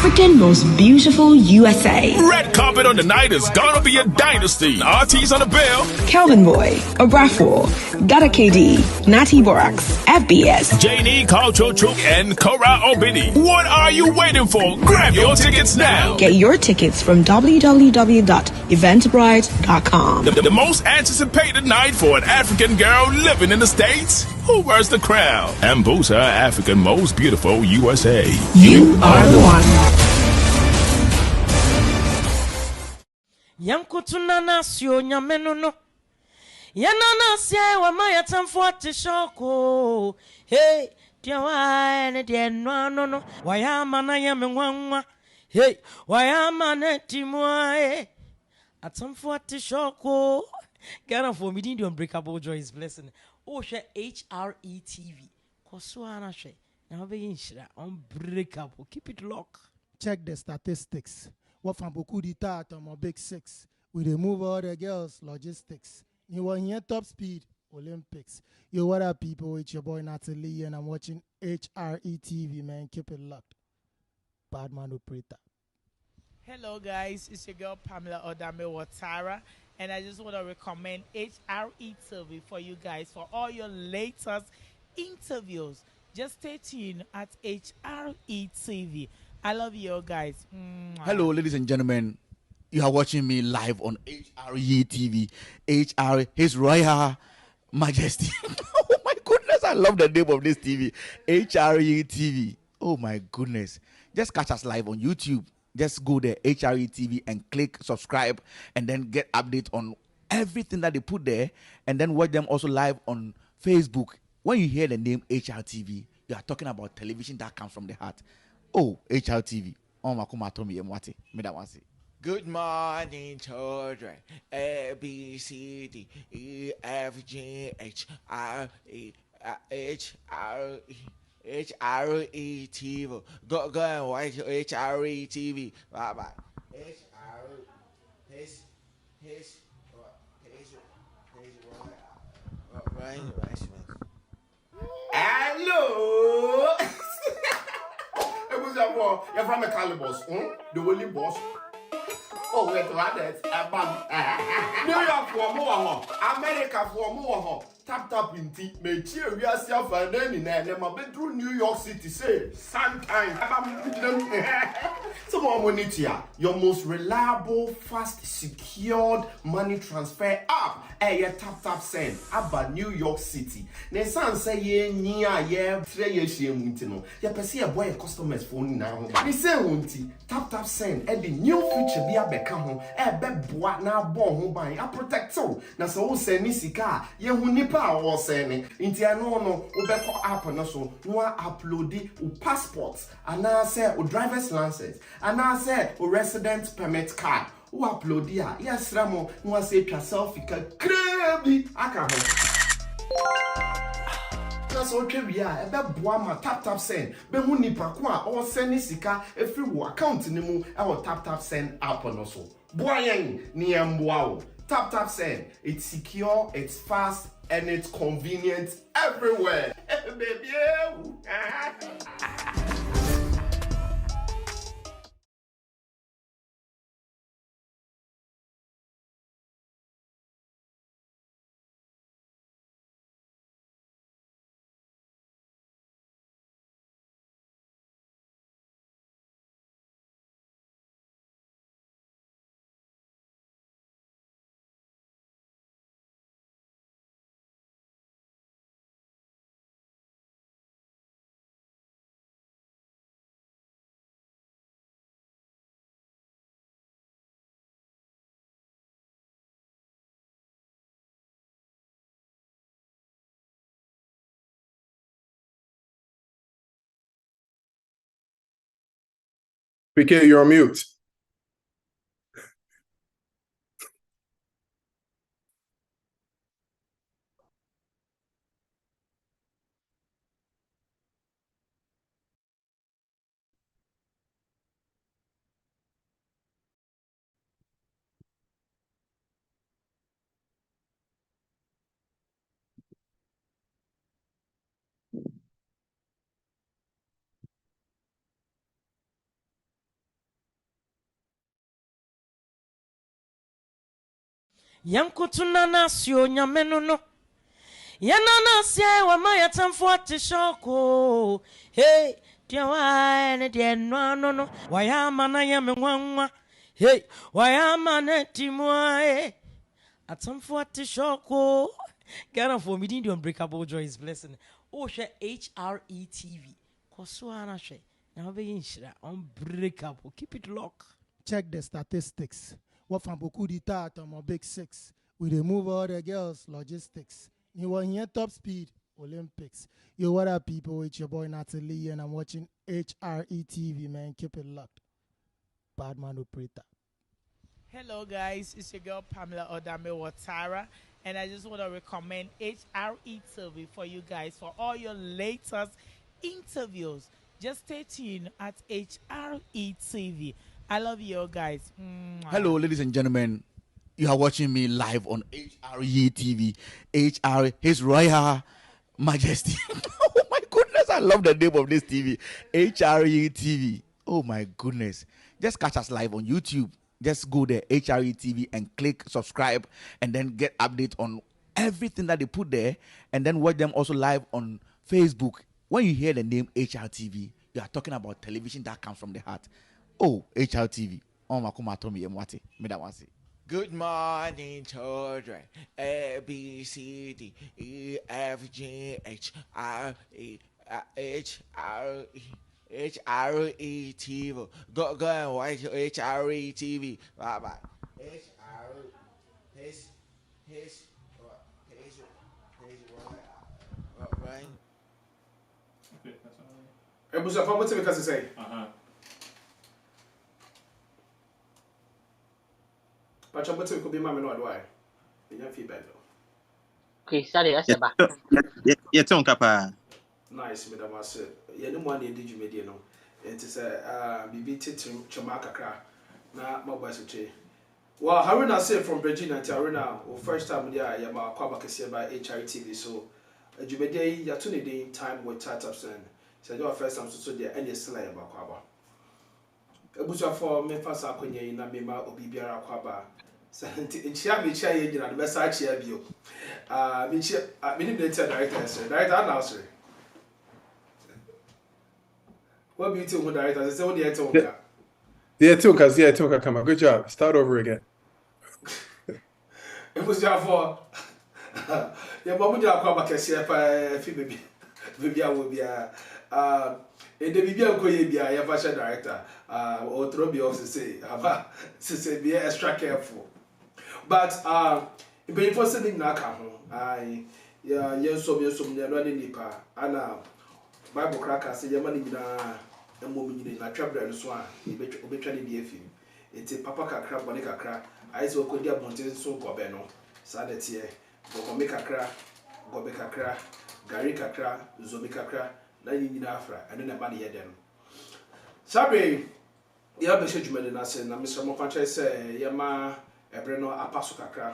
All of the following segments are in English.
African most beautiful USA. Red carpet on the night is gonna be a dynasty. RT's on the bill. Kelvin Boy, Obrafour, Gada KD, Natty Borax, FBS, Janie, Culture Troop, and Kora Obidi. What are you waiting for? Grab your tickets now. Get your tickets from www.eventbrite.com. The most anticipated night for an African girl living in the States? Who wears the crown? Ambusa, African most beautiful USA. You are the one. Yankutuna sio nyameno no. Yanana sia wa maya tamfuate shoko. Hey, tiawa ne die no no. Wayama na yamenwanwa. Hey, wayama ne timwa. Atamfuate shoko. Ghana for me the unbreakable joy is blessing. Oh, share HRETV. Koswana she. Now be inshira unbreakable. Keep it locked. Check the statistics. What from beaucoup d'État on my big six. We remove all the girls, logistics. You want here top speed, Olympics. Yo, what up, people? It's your boy Natalie, and I'm watching HRETV, man. Keep it locked. Badman operator. Hello, guys. It's your girl Pamela Odame Watara, and I just want to recommend HRETV for you guys for all your latest interviews. Just stay tuned at HRETV. I love you guys. Hello, ladies and gentlemen. You are watching me live on HRE TV. HR, His Royal Majesty. Oh my goodness, I love the name of this TV. HRE TV. Oh my goodness. Just catch us live on YouTube. Just go there, HRE TV, and click subscribe, and then get update on everything that they put there, and then watch them also live on Facebook. When you hear the name HRTV, you are talking about television that comes from the heart. Oh, HRTV. Oh, Makuma Tomi Mwati. Me that one say. Good morning, children. A, B, C, D, E, F, G, H, R, E, H, R, E, H, R, E, T, V. Go and watch H, R, E, TV. Bye bye. H, R, his, hello. You're from the Calibos, the Willie Boss. Oh, wait, that's New York for more, America for more. Tap in tea, may cheer yourself and then in there. Never been through New York City, say, sometime. So, Monitia, your most reliable, fast, secured money transfer app. Hey, tap send about New York City. Ne san say ye near 3 years ye muntino. Ya pesi a boy customers phone now. Ni say hunti tap send the new feature be a beka ho e be boa na bo ho ban a protect so. Na so send ni sika ye hu nipa o send nti ano no wo be ko app no so no upload o passport ana say o driver's license ana say o resident permit card. Who upload here? Yes, Ramo, no one say selfie crazy. Aka ho. That's okay, we are. Ebe boama tap send. Be hu nipa ko a o send sika every wo account ni mu e wo tap send app no so. Boayen ni emboa o. Tap send. It's secure, it's fast, and it's convenient everywhere. Baby. PK, you're on mute. Yankutuna nasio nyamenono. Yanana se wa maya tamfuate shoko. Hey, tiawa ne de no. Wayama na yamenwanwa. Hey, wayama ne timwa. Atamfuate shoko. Ghana for me the unbreakable joy is blessing. Oh, share HRE TV. Kosuana she. Now be inshira unbreakable. Keep it locked. Check the statistics. What from beaucoup d'État on my big six. We remove all the girls, logistics. You want here top speed, Olympics. Yo, what up, people? It's your boy Natalie, and I'm watching HRE TV, man. Keep it locked. Badman operator. Hello, guys. It's your girl Pamela Odame Watara, and I just want to recommend HRE TV for you guys for all your latest interviews. Just stay tuned at HRE TV. I love you all, guys. Hello, ladies and gentlemen. You are watching me live on HRE TV. HR, His Royal Majesty. Oh my goodness, I love the name of this TV. HRE TV. Oh my goodness. Just catch us live on YouTube. Just go there, HRE TV, and click subscribe, and then get updates on everything that they put there, and then watch them also live on Facebook. When you hear the name HRTV, you are talking about television that comes from the heart. Oh, HRTV. Oh, Makuma Tomi Mwati. Medawasi. Good morning, children. A, B, C, D, E, F, G, H, R, E, H, R, E, HRE TV. Go and watch HRE TV. Bye bye. Right. Ebusa, what's it because say? But I'm going to be mammy no why. You have feedback though. Okay, sorry, that's about. Yeah, Tom Kappa. Nice, madam. I said, you know, one day did you make no? It is a BB Titum Chamaka cra. Now, my boys will well, Haruna said from Virginia to Arena, or first time, yeah, Yama Kwabaka by HRTV. So, a Jumede, Yatuni day time with Tataps and said, your first time so there, and yes, slay about Kwaba. Ebusa for me fast akonye na me ma obi biara kwaba ntia me chia ye gina the message chia bio me chia me ni director director now sorry what be to director say what dey talk Yeah, took come on. Good job. Start over again. Ebusa for ya bobu dia kwaba kese pa fi baby awo bia and the Bibian Koyabia, your fashion director, or Trobi also say, be extra careful. But, before sending Naka, yes, so you're running Nipa, and Bible cracker say your money in a moment in a trap and swan, you be trying to be a few. It's a papa crab, Monica crack, I saw Kodia Monte so Gobeno, Sanity, Gomeka crack, Gobeka crack, Gary Kakra, Zomika crack. Na yin afra and then about the them. Sabe, the other judgment in us, and Mr. Mopancha say, Yama, Ebreno, Apaso Kakra.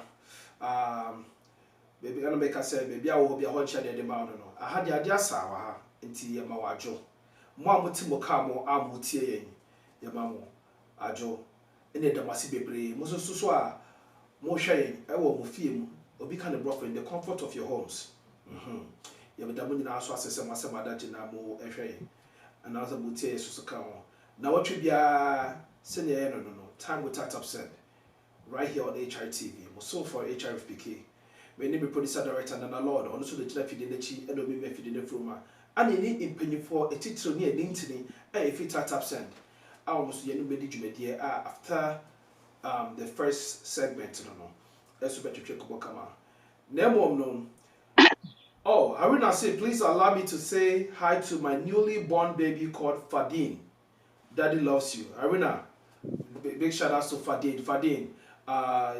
Baby, gonna make us say, maybe I will be a hot shady at the mountain. I had the idea, Sawa, into Yamawajo. Mamutimo Camo, Amutie, Yamamo, Ajo, and then the Masi Baby, Mosusua, Moshe, I will move him, or be kind of broken in the comfort of your homes. You have done in our sources and Massa Madajina Mo F.A. and other Butte Susakao. Now, what should be a senior no time with that upset right here on HRTV, so for HRFPK. Many be producer director and a lord, also the Telefi in the Chi and Obi Method in the Fruma, and any in penny for a title near Lintony, and if it at upset. I almost anybody you after the first segment, no, that's better check Bokama. Nemo known. Oh, Haruna said, please allow me to say hi to my newly born baby called Fadin. Daddy loves you. Haruna, big shout out to Fadin. Fadin,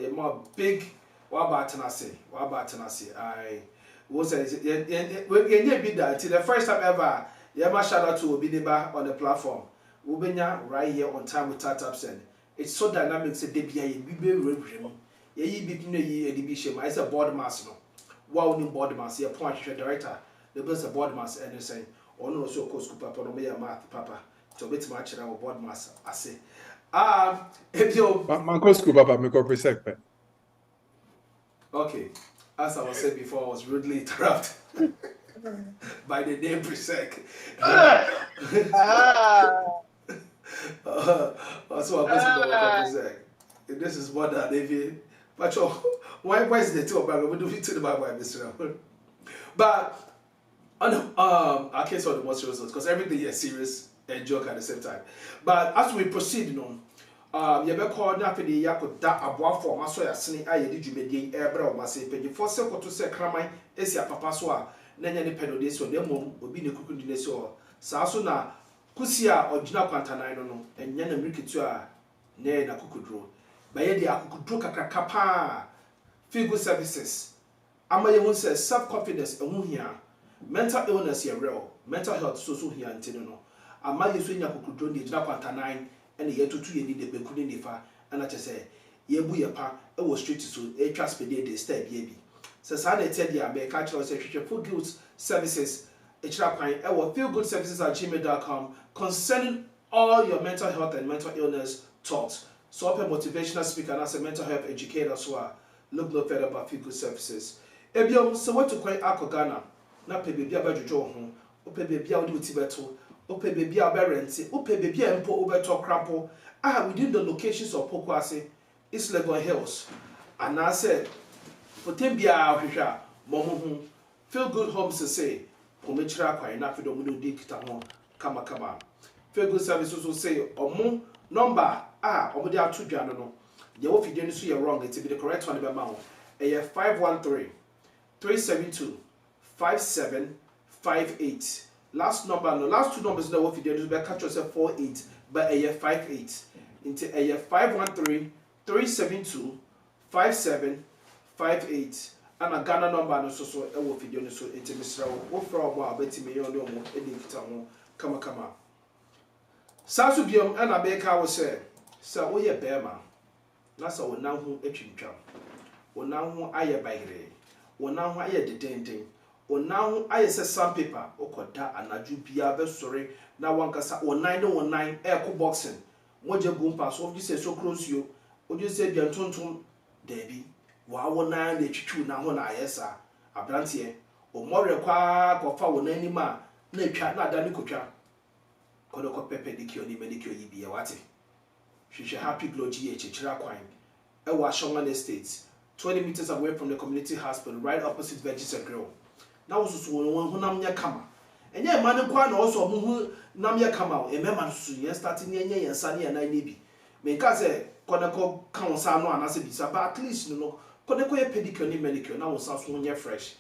you're my big Wabatanasi. I was a the first time ever. Yeah, my shout out to Obideba on the platform. Ubenya right here on time with Tatapsen. It's so dynamic. Say Debia, we be ye be edition. I said board master. Wow, new board mass, your point director, the best a board mass, and saying, or no, so course, Papa, no, me a math, Papa, to bit much our board mass, I say. If you Manco Scuba, Papa, me go presect. Okay, as I was saying before, I was rudely interrupted by the name Presec. So I'm going to Presec. This is what that David. But why is the two of them? We do it to the Bible, Mr. But on I can't say the most serious because everything is serious and joke at the same time. But as we proceed, you know, you better call now for the Yako that above for my soya sing. I did you be the air or my say penny for second to say crammy is your papa soa. Then any pedo this or them will be the cooking in the soil. Sasuna Kusia or Gina Quantana, no, and Yana Rikitua near na Kukudro. By the Akukudro Kapa feel good services. Ama won't say self-confidence and here. Mental illness here real. Mental health so here and no. Ama you swing your Kukudro, the Gina Quantana, and the year to 2 years the Bekuni Nifa, and I just say, Yebu Yapa, it was straight to a transpedate they stay baby. So Sunday tell you, I catch us for good services. Feel good services at gmail.com concerning all your mental health and mental illness talks. So, I'm a motivational speaker and as a mental health educator, so look no further about feel good services. Ebiom, so what to quite Akogana, not pay baby about your home, or pay baby out with Tibeto, or pay baby out Berenti, or pay baby and po over to Crampo. Within the locations of Pokwase, it's Legon Hills. And I said, for Tembia, Momo, feel good homes to say. Pomechra kwa ina fido mudo dikita ho kama feel good services will say omo number omo dey atudwa no ye wo fidie no so ye wrong it be the correct one be ma ho 513 372 5758 last number no last two numbers that wo fidie no be catch yourself 48 but 58 into 513 372 5758 and a Ghana number no so e wo video no so enti misra wo fra obo abetime yon de omo e dey kita ho kama sasu biom and abeka wo say wo ye bema na sa wo nan ho atwintwam wo nan ho aye bayre wo nan ho aye dedenden wo nan ho aye se sandpaper okoda anaju bia be sore na wankasa wo nan no wo nan e ko boxing moje gumpa so of this so close you o just say bian tonton debi wa wona na twitwu na ho na ayesa abrantie o more kwa kofa wona anima na twa na ada ne kotwa kodo ko pepe dikio ni medikio yibia wate hwehwe Happy Glow GH chira kwan e wa Shongwan Estate 20 meters away from the community hospital right opposite Veggies Grill na wo susu won honam nya kama enye ma ne kwa na oso mo hu nam nya kama e mema susu ye starting nye yensa ne ya na bi me ka se kodo ko kan sa no anase bisa but at least no Koneko ye pedicure ni manicure na wonsa so nye fresh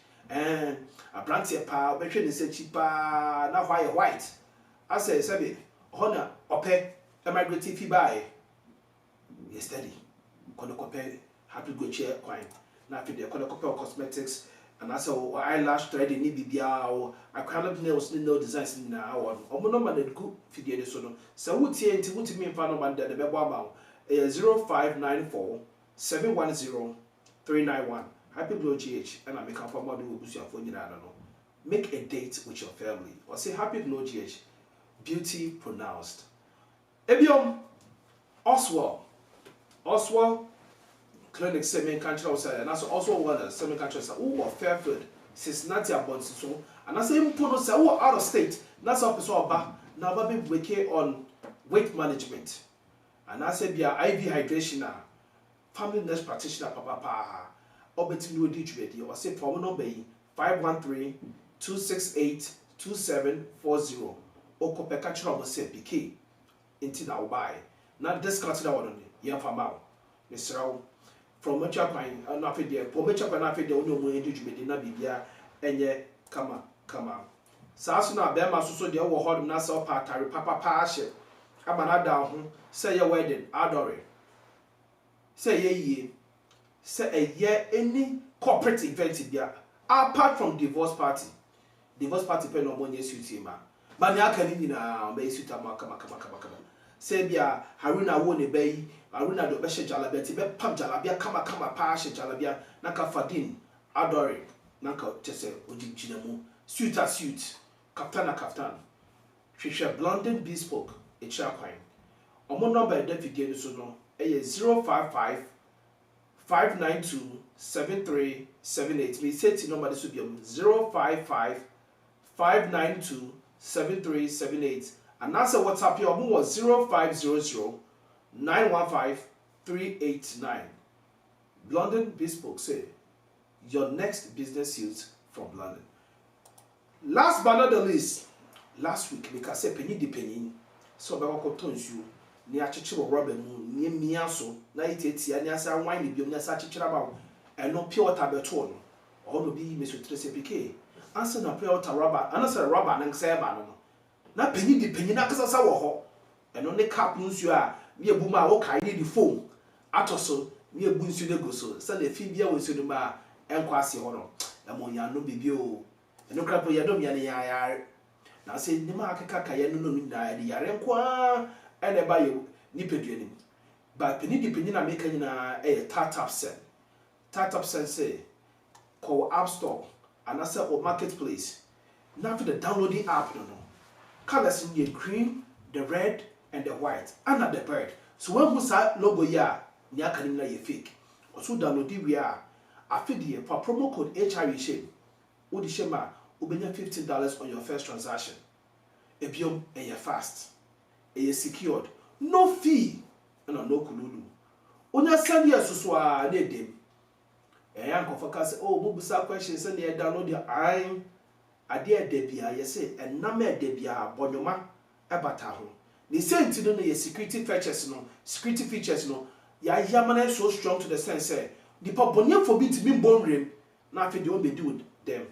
abrantie pa obehwe ne se chipa na white ase sebe hona ope emigrate fi bae yesterday koneko pe Happy Glow chair kwan na fi de koneko pe cosmetics and ase eyelash threading ni bibia o acrylic nails ni no designs ni na awon omo no man edku fi de so no se wutie enti wutimi mfa no man de bebo ama 0594 710 391 Happy Glow GH and I make up for more than we for you. Make a date with your family or say Happy Glow GH. Beauty pronounced. Ebiom Oswald Clinic semi country outside and also one semi country or Fairfield Cincinnati so and I say impono say out of state that's up so ba now baby wake on weight management and I say be IV hydration now. Family nurse practitioner papa obetimi odi twedi o say phone number 513-268-2740 okopeka chira o say PK inti na wo buy na discount na won ye fama misrawo from macha kwan na afede po macha kwan na afede onyo mo edi twedi na bibia enye kama saaso na be ma soso de wo hodum na say pa tare papa ahye amana da ho say your wedding adore say ye any corporate event here apart from divorce party pe no mo nyesi ma ba me aka ni na ba yesu ta ma kama say bia Haruna wo ne bayi Haruna do be she jalabia ti be pam jalabia kama pa she jalabia na ka fadin adore na ka tese ojijina mu suit kaftan hwehwe Blondin Bespoke e cha kwan omo number e da fidie so no 055 592-7378. Me say the number this will be 055-592-7378. And that's a WhatsApp your move was 0500-915-389. London Bespoke say your next business suit from London. Last but not the least, last week because say penny di penny so be ko tons you ni achichi wo rubber mu ni mia so na itetia ni asa wine bi na asa achichira ba e no pure water beto no o no bi meso trese pk asa na pure water rubber anasa rubber na nsa ba no na penny di penny na kasa wo ho e no ne cap nsu a ni ebu ma wo kai ni di foam atoso ni ebu nsu de go so se le fi bia wo nsu no ma enko ase ho no e mo ya no bibi o e no krapo ya do mi ya na say ni ma akeka kaye no na di yare kwa ene ba ye ni peduanim ba peni di peni na meka nyina tap sen say call app store and asa or marketplace now for the downloading app no colors in the green, the red and the white and the bird so when who sa logo ya ni aka ni na ye fake also download we are afidi for promo code HRE shame odi shema ubenya $15 on your first transaction. Ebiom eye fast. Eye secured. No fee. No kululu. Onya send ya suswa na dem. Yanko focus oh mo busa questions and you download your eye. Ade debia ye say enam debia bonyoma ebata ho. Ni senti no ye security features no. Ya yamana so strong to the sense say the poponya forbid to be bonrem na afi de o be do them.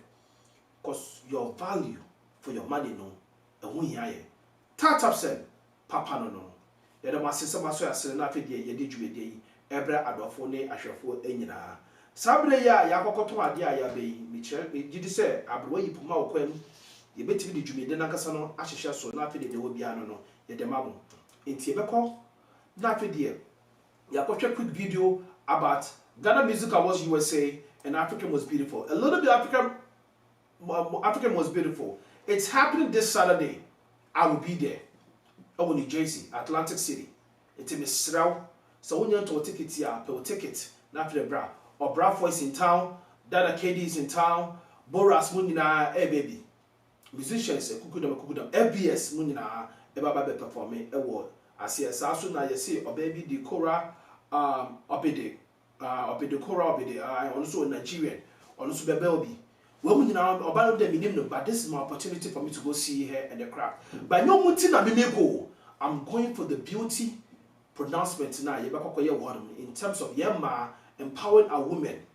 Because your value for your money no and when you tap said papa no ya da masese maso ya sere na afedie ye de dwumede yi ebra adofo ne ahwefo enyina sabre ya kokoto ade a ya be mi kire gidi se abro yi puma okwam ye betimi de dwumede na kasa no ahyehye so na afedie de wo bia no ye de mabo enti e beko na afedie ya ko quick video about Ghana Music Awards USA and African Was Beautiful. A little bit African Was Beautiful. It's happening this Saturday. I will be there. Oh, New Jersey, Atlantic City. It's in Misrau. So when you want to ticket here, pay ticket. Not for the bra. Or Bra Voice in town. Dada KD is in town. Boras Munina, baby. Musicians, Kukudam, FBS Munina, Eba performing award. I see a Sasuna, you see, or baby, the Kora, Obede, Kora, Obede, I also Nigerian, also Belby. Well, now about them in but this is my opportunity for me to go see her and the crowd. But no mutina me go. I'm going for the beauty pronouncement tonight. In terms of Yama empowering a woman.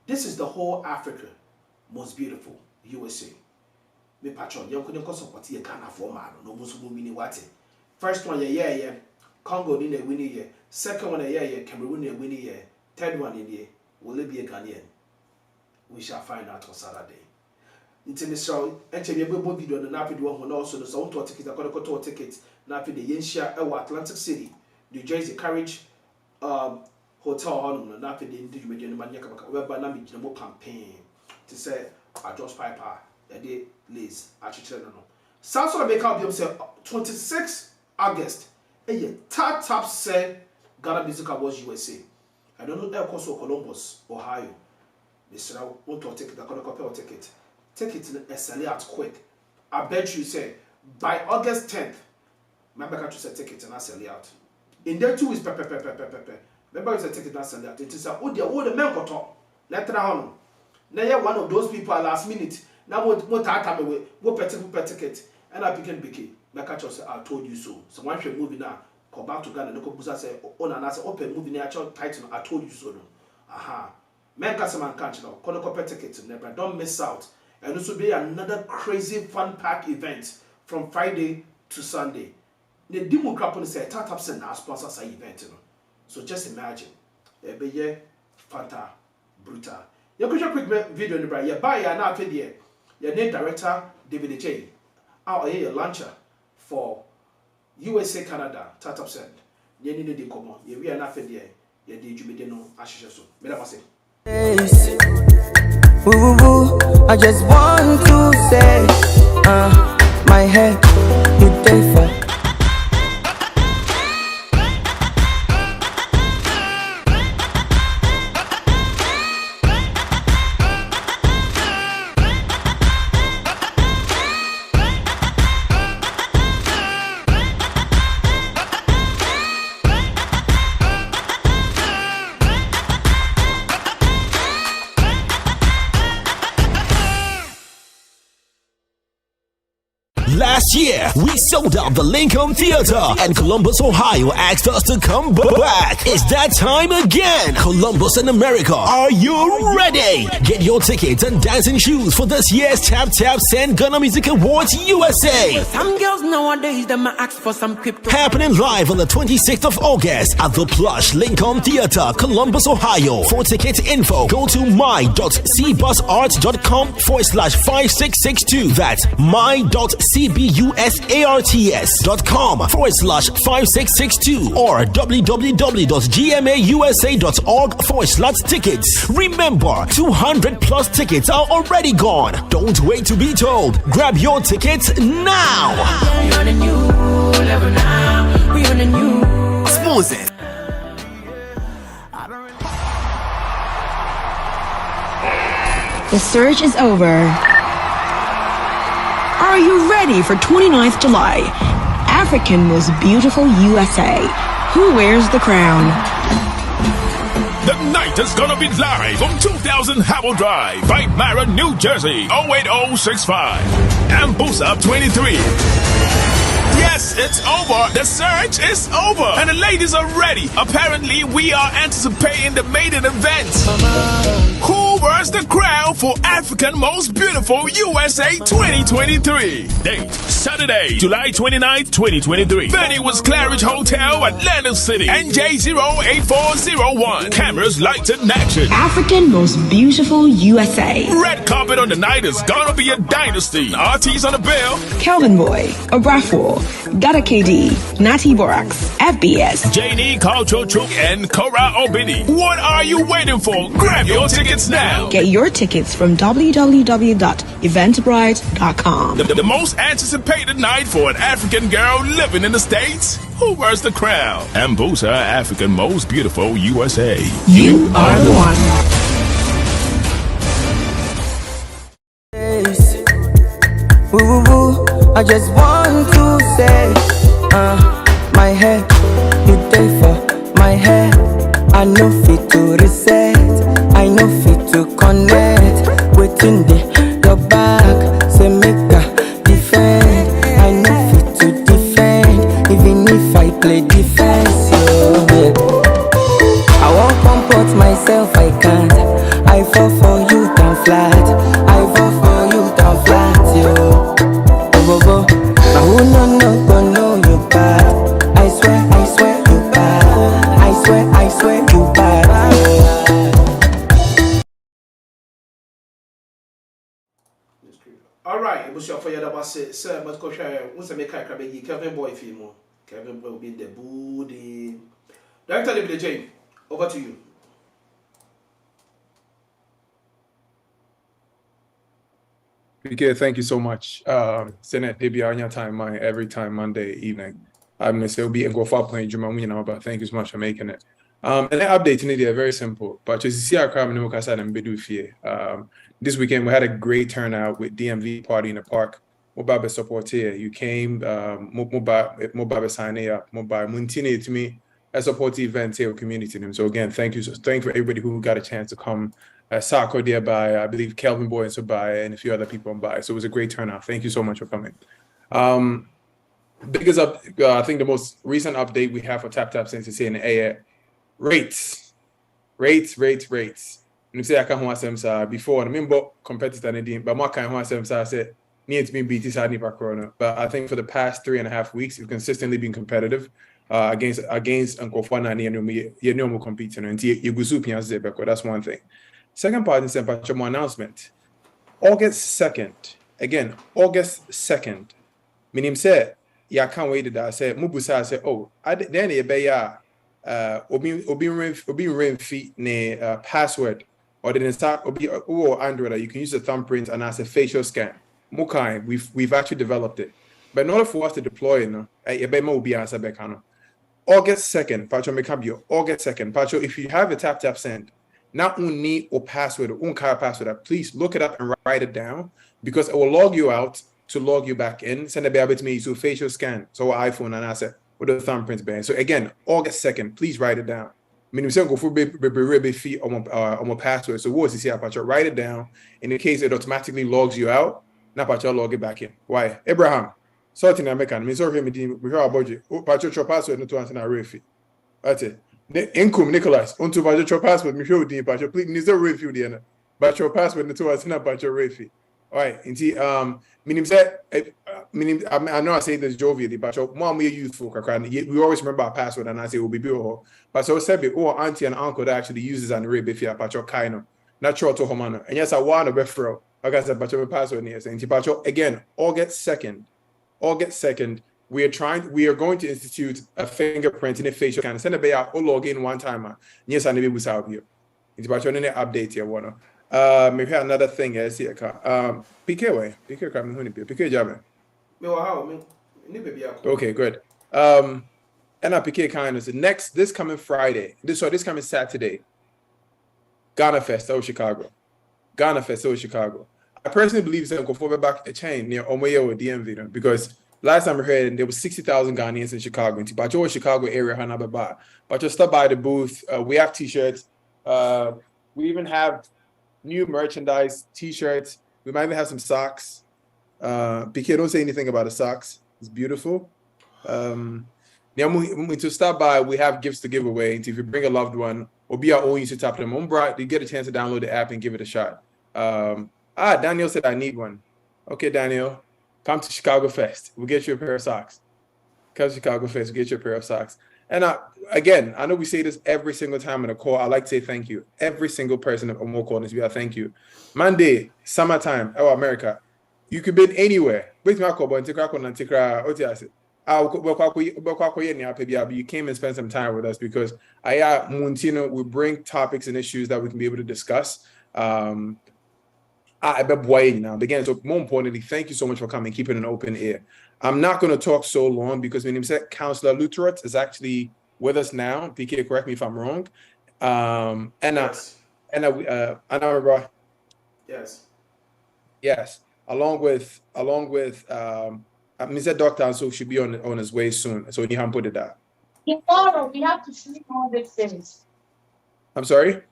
This is the whole Africa most beautiful USA. Me patron, you couldn't support your Ghana for man. No musumu mini wati. First one yeah. Congo in a winning year. Second one yeah. Cameroon in a winning year. Third one in year. Will it be a Ghanaian? We shall find out on Saturday. International, and tell me about video and nappy one also the sound to ticket, a ticket, nappy the Yensha, Atlantic City, New Jersey Carriage Hotel, nappy the individual Maniaka, whereby Nami General campaign to say, I just Piper, a day Liz, actually, no. South America, themselves 26 August, a year, tap said Ghana Music Awards USA. I don't know, of course, Columbus, Ohio. Mr. Want to take the copy or ticket. Take it and sell it out quick. I bet you say by August 10th, my back to say take it and I sell it out. In there 2 weeks, remember you say take it and sell it out. It is all the men got talk. Let on. Now one of those people at last minute. Now what time away? What per ticket? And I begin Bicky. My catch say I told you so. So once you're moving now, come back to Ghana. No Busa say on and I say open moving the actual title. I told you so. No. Aha. Men Casaman catch now. Copper tickets never. Don't miss out. And this will be another crazy fun pack event from Friday to Sunday. The Demo Crapon say tap send our sponsors an event. So just imagine. Be Fanta Brutal. You could just quick video in the brand. You buy an outfit here. Your name director David J. Our a launcher for USA Canada. Tap send. You need the come on. You are an outfit here. You did you be no ashes. Say. I just want to say, my head, you different. Last year, we sold out the Lincoln Theater, and Columbus, Ohio asked us to come back. It's that time again. Columbus and America, are you ready? Get your tickets and dancing shoes for this year's Tap Tap Send Ghana Music Awards USA. Some girls nowadays, them ask for some crypto. Happening live on the 26th of August at the Plush Lincoln Theater, Columbus, Ohio. For ticket info, go to my.cbusarts.com/5662. That's my.cbusarts.com/5662 or www.gmausa.org/tickets. Remember, 200 plus tickets are already gone. Don't wait to be told. Grab your tickets now. We on a new level now. We on a new Sponsor. The search is over. Are you ready for 29th July? African Most Beautiful USA. Who wears the crown? The night is gonna be live on 2000 Howell Drive by Mara, New Jersey, 08065. And Boost Up 23. Yes, it's over. The search is over. And the ladies are ready. Apparently, we are anticipating the maiden event. Who wears the crown for African Most Beautiful USA 2023? Date, Saturday, July 29th, 2023. Venue was Claridge Hotel, Atlantic City. NJ08401. Cameras, lights, and action. African Most Beautiful USA. Red carpet on the night is gonna be a dynasty. RT's on the bill. Kelvin Boy, Obrafo, Dada KD, Natty Borax, FBS, Janie, Culture Chook, and Cora Obidi. What are you waiting for? Grab your tickets now. Get your tickets from www.eventbrite.com. The most anticipated night for an African girl living in the States. Who wears the crown? Ambusa, African Most Beautiful USA. You are the one. Woo woo woo, I just want to say, my head, you day for my head. I know fit to reset, I know fit to connect. Waiting there, your back, say make a defend. I know fit to defend, even if I play defense. Yeah. I won't comport myself, I can't. I fall for you down flat, I fall for you down flat, yo. Now who know you bad. I swear you bad. I swear you bad. All right, it was your for your say, sir, but go share. Once I make a crabby, Kevin Boy film. Kevin Boy will be the booty. Director David J, over to you. Okay, thank you so much. Senate Debianya time, my every time Monday evening. I'm gonna still be in go for playing Juma, but thank you so much for making it. And then updating it, they're very simple. But just see our crowd and Bedu Fie. This weekend we had a great turnout with DMV party in the park. Mobabe support here. You came, Mobabe signing up, Mobabe Muntine to me, a support event here with community. So again, thank you. Thank you for everybody who got a chance to come. Sako there by, I believe, Kelvin Boy and so by, and a few other people by. So it was a great turnout. Thank you so much for coming. Biggest up, I think the most recent update we have for Tap Tap since it's in the air. Rates. And you say I can't want some before, and I mean, competitor and but my kind want some said need to be beat this corona. But I think for the past 3.5 weeks, we've consistently been competitive against Uncle Fana and you know competing and you go soup. That's one thing. Second part is more announcement. August 2nd. Again, August 2nd. Meaning say, yeah, I can't wait that I said Mubusa said, oh, I then a beya obi rain feet ne password or the start obi or Android you can use a thumbprint and as a facial scan. Mukai, we've actually developed it. But in order for us to deploy it, will be answer back. August 2nd, Pacho make up your August 2nd. Pacho, if you have a tap send, not only or password or password, please look it up and write it down because it will log you out to log you back in. Send it back to me so facial scan. So iPhone and I said with the thumbprint band. So again, August 2nd, please write it down. Meaning go for baby fee on my password. So what is here, Pacho? Write it down. In the case it automatically logs you out, now Pacho log it back in. Why? Abraham. sorting American, me sorry me we hear about you. Patch your password no to answer na refi. That's it. Income Nicholas, onto patch your password, me show the patch your please needs a review there. Patch your password no to answer na patch your refi. All right, inti minim say minim I know I say this jovially, but more we useful we always remember our password and I say will be beautiful. But so said auntie and uncle that actually uses an array if you patch your kind of natural to homano. And yes, I want a referral. Like I said, patch your password near saying patch again, August 2nd. We are going to institute a fingerprint in a facial scan. Send a bay out or log in one time. Yes, I need to be out here. It's about your update here, one. Maybe another thing is here. PK way. PK coming honey. PK jamming. Okay, good. And I PK kind of this coming Friday. This coming Saturday. Ghana Fest out Chicago. I personally believe it's going to go back a chain near Omoyo or DMV because last time I heard there was 60,000 Ghanaians in Chicago. In Tibacho, Chicago area, Hanababa. But just stop by the booth. We have T-shirts. We even have new merchandise, T-shirts. We might even have some socks. PK, don't say anything about the socks. It's beautiful. When to stop by, we have gifts to give away. If you bring a loved one or be our own, you should tap them on. You get a chance to download the app and give it a shot. Daniel said I need one. Okay, Daniel, come to Chicago Fest. We'll get you a pair of socks. Come to Chicago Fest, we'll get you a pair of socks. And again, I know we say this every single time in a call. I like to say thank you. Every single person on more calls, we are thank you. Monday, summertime, America. You could be anywhere. You came and spent some time with us because we bring topics and issues that we can be able to discuss. Again, so more importantly, thank you so much for coming, keeping an open ear. I'm not going to talk so long because my name is Councillor Lutherot is actually with us now. PK, correct me if I'm wrong. Yes. Along with Mr. Doctor, and so should be on his way soon. So you have put it down. Tomorrow we have to sleep on these things. I'm sorry.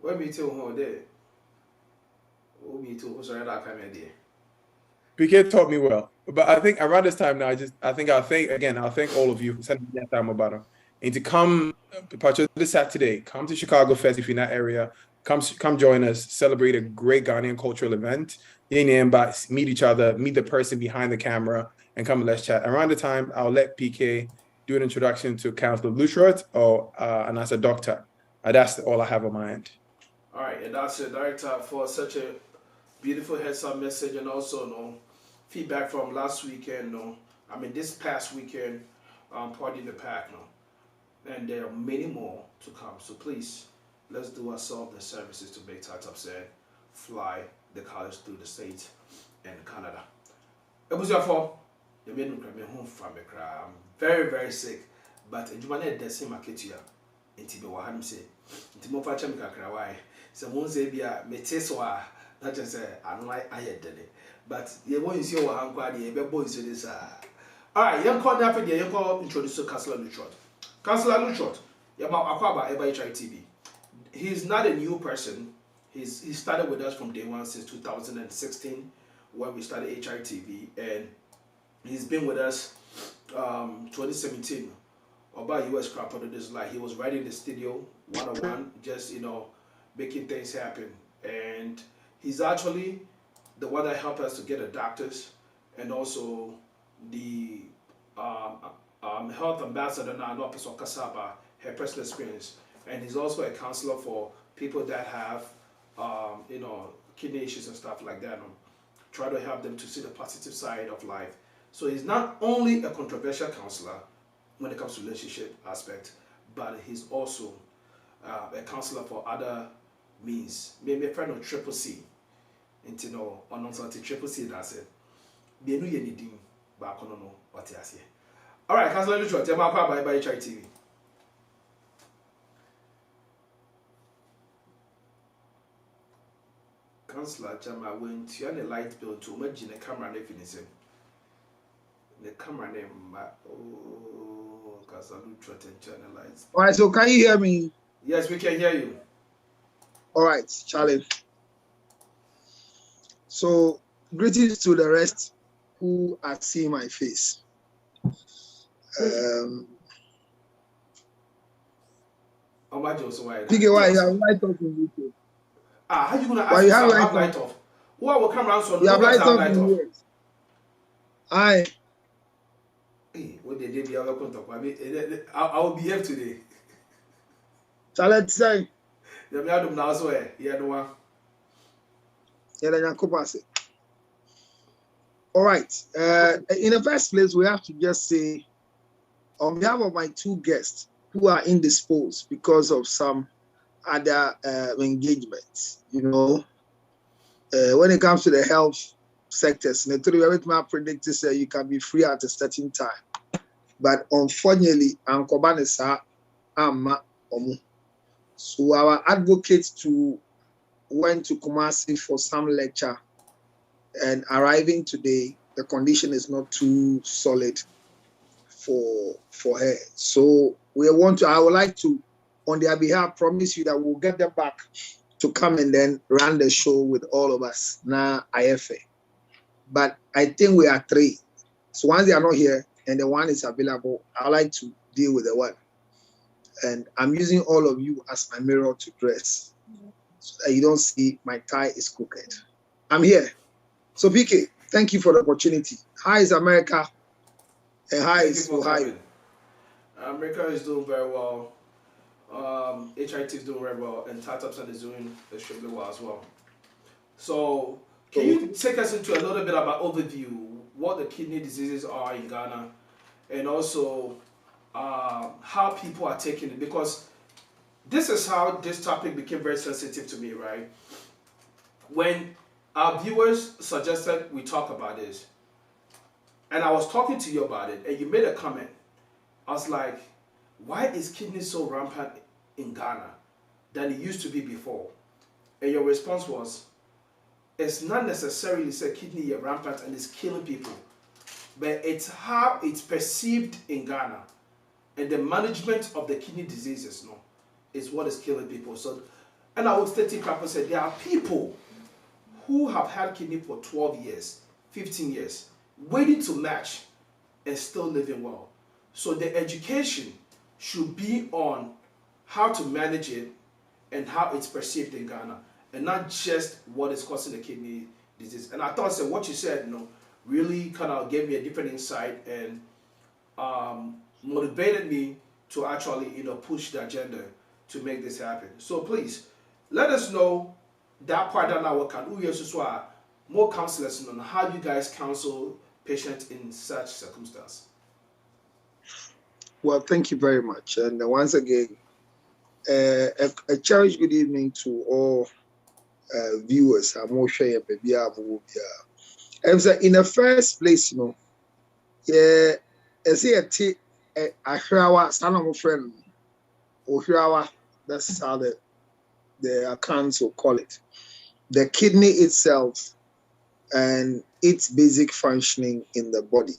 When we tell home there, we too sorry that come here. PK taught me well, but I think around this time now, I'll thank all of you for sending me that time about him. And to come, this Saturday, come to Chicago Fest if you're in that area. Come join us, celebrate a great Ghanaian cultural event. Meet each other, meet the person behind the camera, and come and let's chat. Around the time, I'll let PK do an introduction to Councillor Lutherot and as a doctor. That's all I have on my end. All right, and that's it, Director, for such a beautiful heads-up message and also feedback from last weekend. This past weekend, Party in the Pack. And there are many more to come. So please, let's do ourselves the services to make Tap Tap Send fly the colors through the States and Canada. It was your fault. You made me home from me cry. I'm very, very sick. But you want to see my kid here. Inti be waham say. Inti mo fa chem kakra why. So mo say bia me teswa. Not just say I like ayedele. But you won't see waham kwa dey be boy so this. All right, you call that for the you call introduce Councillor Lutherot. Councillor Lutherot, Akwaba Eba HITV. He's not a new person. He started with us from day one since 2016 when we started HITV, and he's been with us 2017 about US crap out of this life. He was right in the studio 101, just making things happen. And he's actually the one that helped us to get the doctors and also the health ambassador now, not Professor Kasaba, her personal experience. And he's also a counselor for people that have kidney issues and stuff like that. Try to help them to see the positive side of life. So he's not only a controversial counselor when it comes to relationship aspect, but he's also a counselor for other means. Maybe a friend of Triple C. On Triple C, that's it. They know anything, but I don't know what he has here. All right, Councillor Lutherot, tell me about HITV. Councillor Jama went to the light bill to imagine the camera name finishing. The camera name, Councillor Lutherot and channel lights. All right, so can you hear me? Yes, we can hear you. All right, Charlie. So, greetings to the rest who are seeing my face. PK, why you have light off in UK? How you gonna Why ask you me have if I have light light off? Who I will come around so You have light off light in off? US. Aye. Hey, what they did, I will behave today. Charlie, say. The me now so yeah, no one. All right. In the first place, we have to just say, on behalf of my two guests who are indisposed because of some other engagements, when it comes to the health sectors, everything predicted say you can be free at a certain time. But unfortunately, so our advocates went to Kumasi for some lecture, and arriving today, the condition is not too solid for her. So I would like to, on their behalf, promise you that we'll get them back to come and then run the show with all of us. Now, IFA. But I think we are three. So once they are not here and the one is available, I like to deal with the one. And I'm using all of you as my mirror to dress, so that you don't see my tie is crooked. I'm here. So PK, thank you for the opportunity. How is America? And how is Ohio? America is doing very well. HIT is doing very well, and Tatapsan is doing extremely well as well. So, can you take us into a little bit about overview, what the kidney diseases are in Ghana, and also how people are taking it? Because this is how this topic became very sensitive to me, right? When our viewers suggested we talk about this, and I was talking to you about it, and you made a comment. I was like, why is kidney so rampant in Ghana than it used to be before? And your response was, it's not necessarily say kidney is rampant and it's killing people, but it's how it's perceived in Ghana. And the management of the kidney diseases is what is killing people. So, and I would state it, said there are people who have had kidney for 12 years, 15 years, waiting to match and still living well. So the education should be on how to manage it and how it's perceived in Ghana, and not just what is causing the kidney disease. And I thought what you said, really kind of gave me a different insight and motivated me to actually, push the agenda to make this happen. So please, let us know that part that now can more counselors on how you guys counsel patients in such circumstance. Well, thank you very much. And once again, a cherished good evening to all viewers. I'm more sure in the first place, friend, that's how the accounts will call it. The kidney itself and its basic functioning in the body.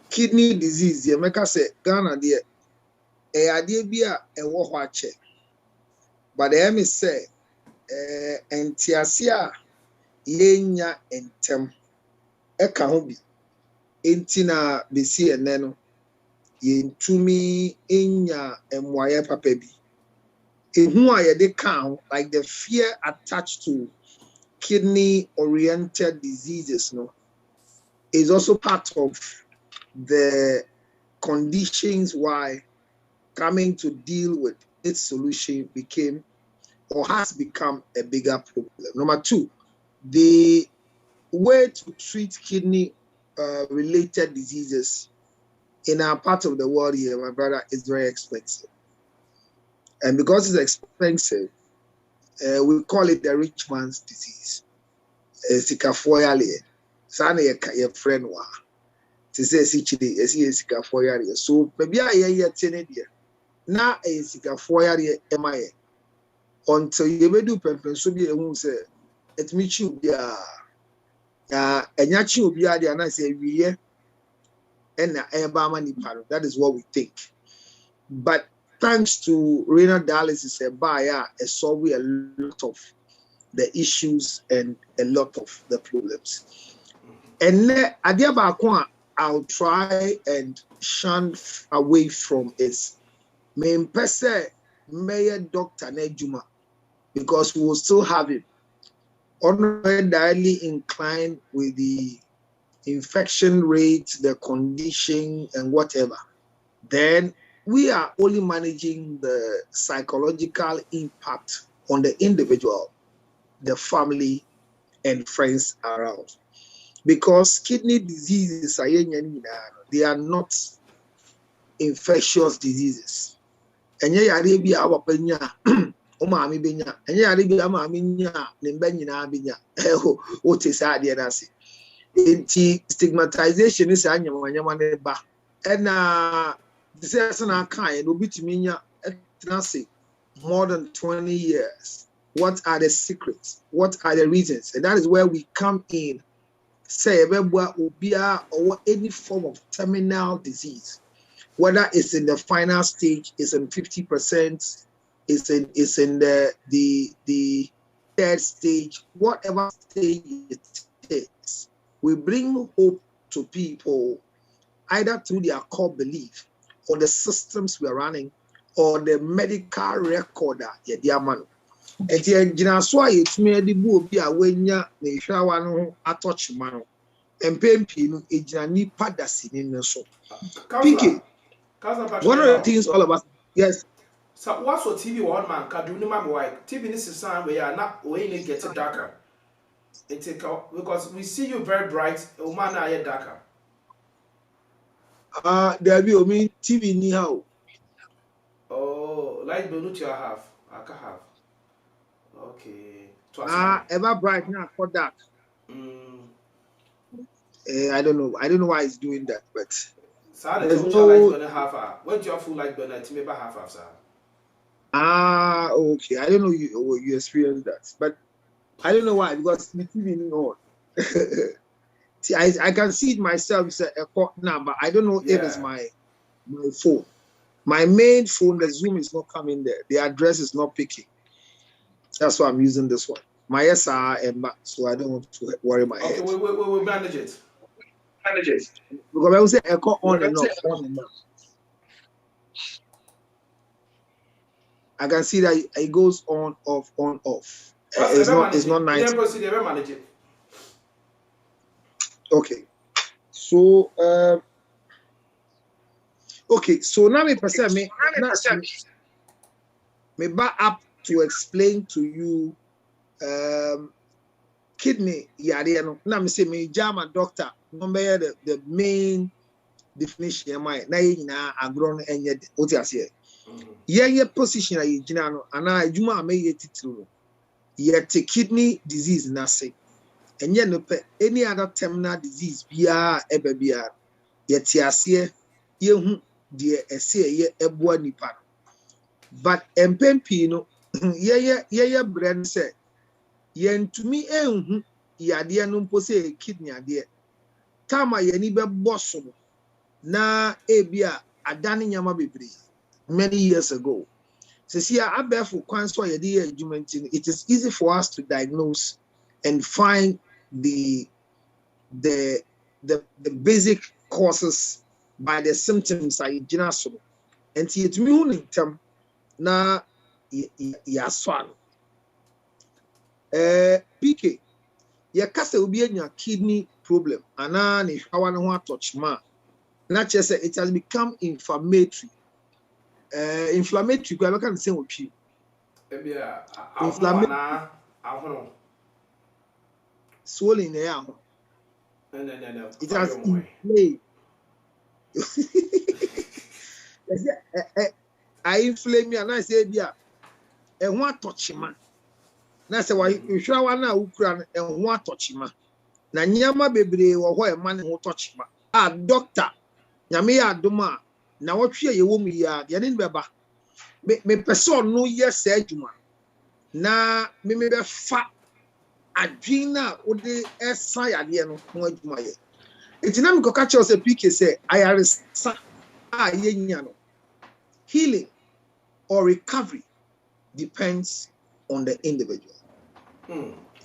Kidney disease, Ghana dear, but the M is say, entiasia yenya entem ekahobi entina besi eneno yentumi enya emwaye papabi ehu ayede kan like the fear attached to kidney oriented diseases is also part of the conditions why coming to deal with its solution became or has become a bigger problem. Number two, the way to treat kidney related diseases in our part of the world here, my brother, is very expensive. And because it's expensive, we call it the rich man's disease. Sana your friend wa. To say so maybe I na MIA until you do preference so be a say it meet you be and that is what we think. but thanks to renal dialysis, it solved a lot of the issues and a lot of the problems. And I'll try and shun away from is main person Mayor Dr. Nejuma, because we will still have him directly inclined with the infection rate, the condition, and whatever. Then we are only managing the psychological impact on the individual, the family, and friends around. Because kidney diseases, they are not infectious diseases. And yeah, our penya, Omami Benya, and yeah, Maminya, Nimbenina Binya, what is idea? Stigmatization is annual, and this is an kind will be to me more than 20 years. What are the secrets? What are the reasons? And that is where we come in. Say or any form of terminal disease, whether it's in the final stage, it's in 50%, it's in the third stage, whatever stage it is, we bring hope to people either through their core belief or the systems we are running or the medical record that they are man. And it's me the book be when ya the shower touch man and pempino ejani padasi in so. PK. One of the things all of us, yes. So what's what TV one man can do no matter what TV this is time we are not when it gets darker. It take out because we see you very bright, man are darker. There be me TV ni how. Oh, like Benuti I have. I can have. Okay. Ever bright now for that. I don't know. I don't know why it's doing that, but there's no like gonna have when do you feel like gonna to maybe half sir? Okay. I don't know you experienced that, but I don't know why because the TV on. See, I can see it myself. It's a now, but I don't know if it's my phone. My main phone, the Zoom is not coming there. The address is not picking. That's why I'm using this one. My SR and back, so I don't want to worry my head. Okay, we'll manage it. Manage it. Because I will say echo on and off, on and off. I can see that it goes on, off, on, off. It's not nice. Manage it. Okay. So okay, so now me back up to explain to you kidney yare. Now me say me German doctor number the main definition na agron enye oti ase ye position ayi gina no ana adwuma ameye titiro ye te kidney disease na say enye no pe any other terminal disease bia ebe bia ye te ase ye hu de ese ye eboa nipa but empempi no ye brand say ye ntumi enhu yade no mpo say kidney ade tama ye ni be bosso na ebia adane nyama bebre many years ago. So see abefo kwan so ye dey argument, it is easy for us to diagnose and find the basic causes by the symptoms I gina so. And see it me term na ya swan. PK ye kase obi anya kidney problem ana ni hwa no ho touch ma na che say it has become inflammatory. Inflammatory kwa can say opi inflammatory swollen there no it has inflamed. I inflame me and I say bia e ho touch ma na say wa hwa na ukura e ho touch ma na nyama bebre wo ho e ma ne ho touch ma doctor nyame ya adoma na wotwe ye wo mu ya de ne beba me person no yes adwuma na me be fa adwina ode esa yade no ho adwuma ye etina me koka che o se PK say ayaresa ye nya no healing or recovery depends on the individual.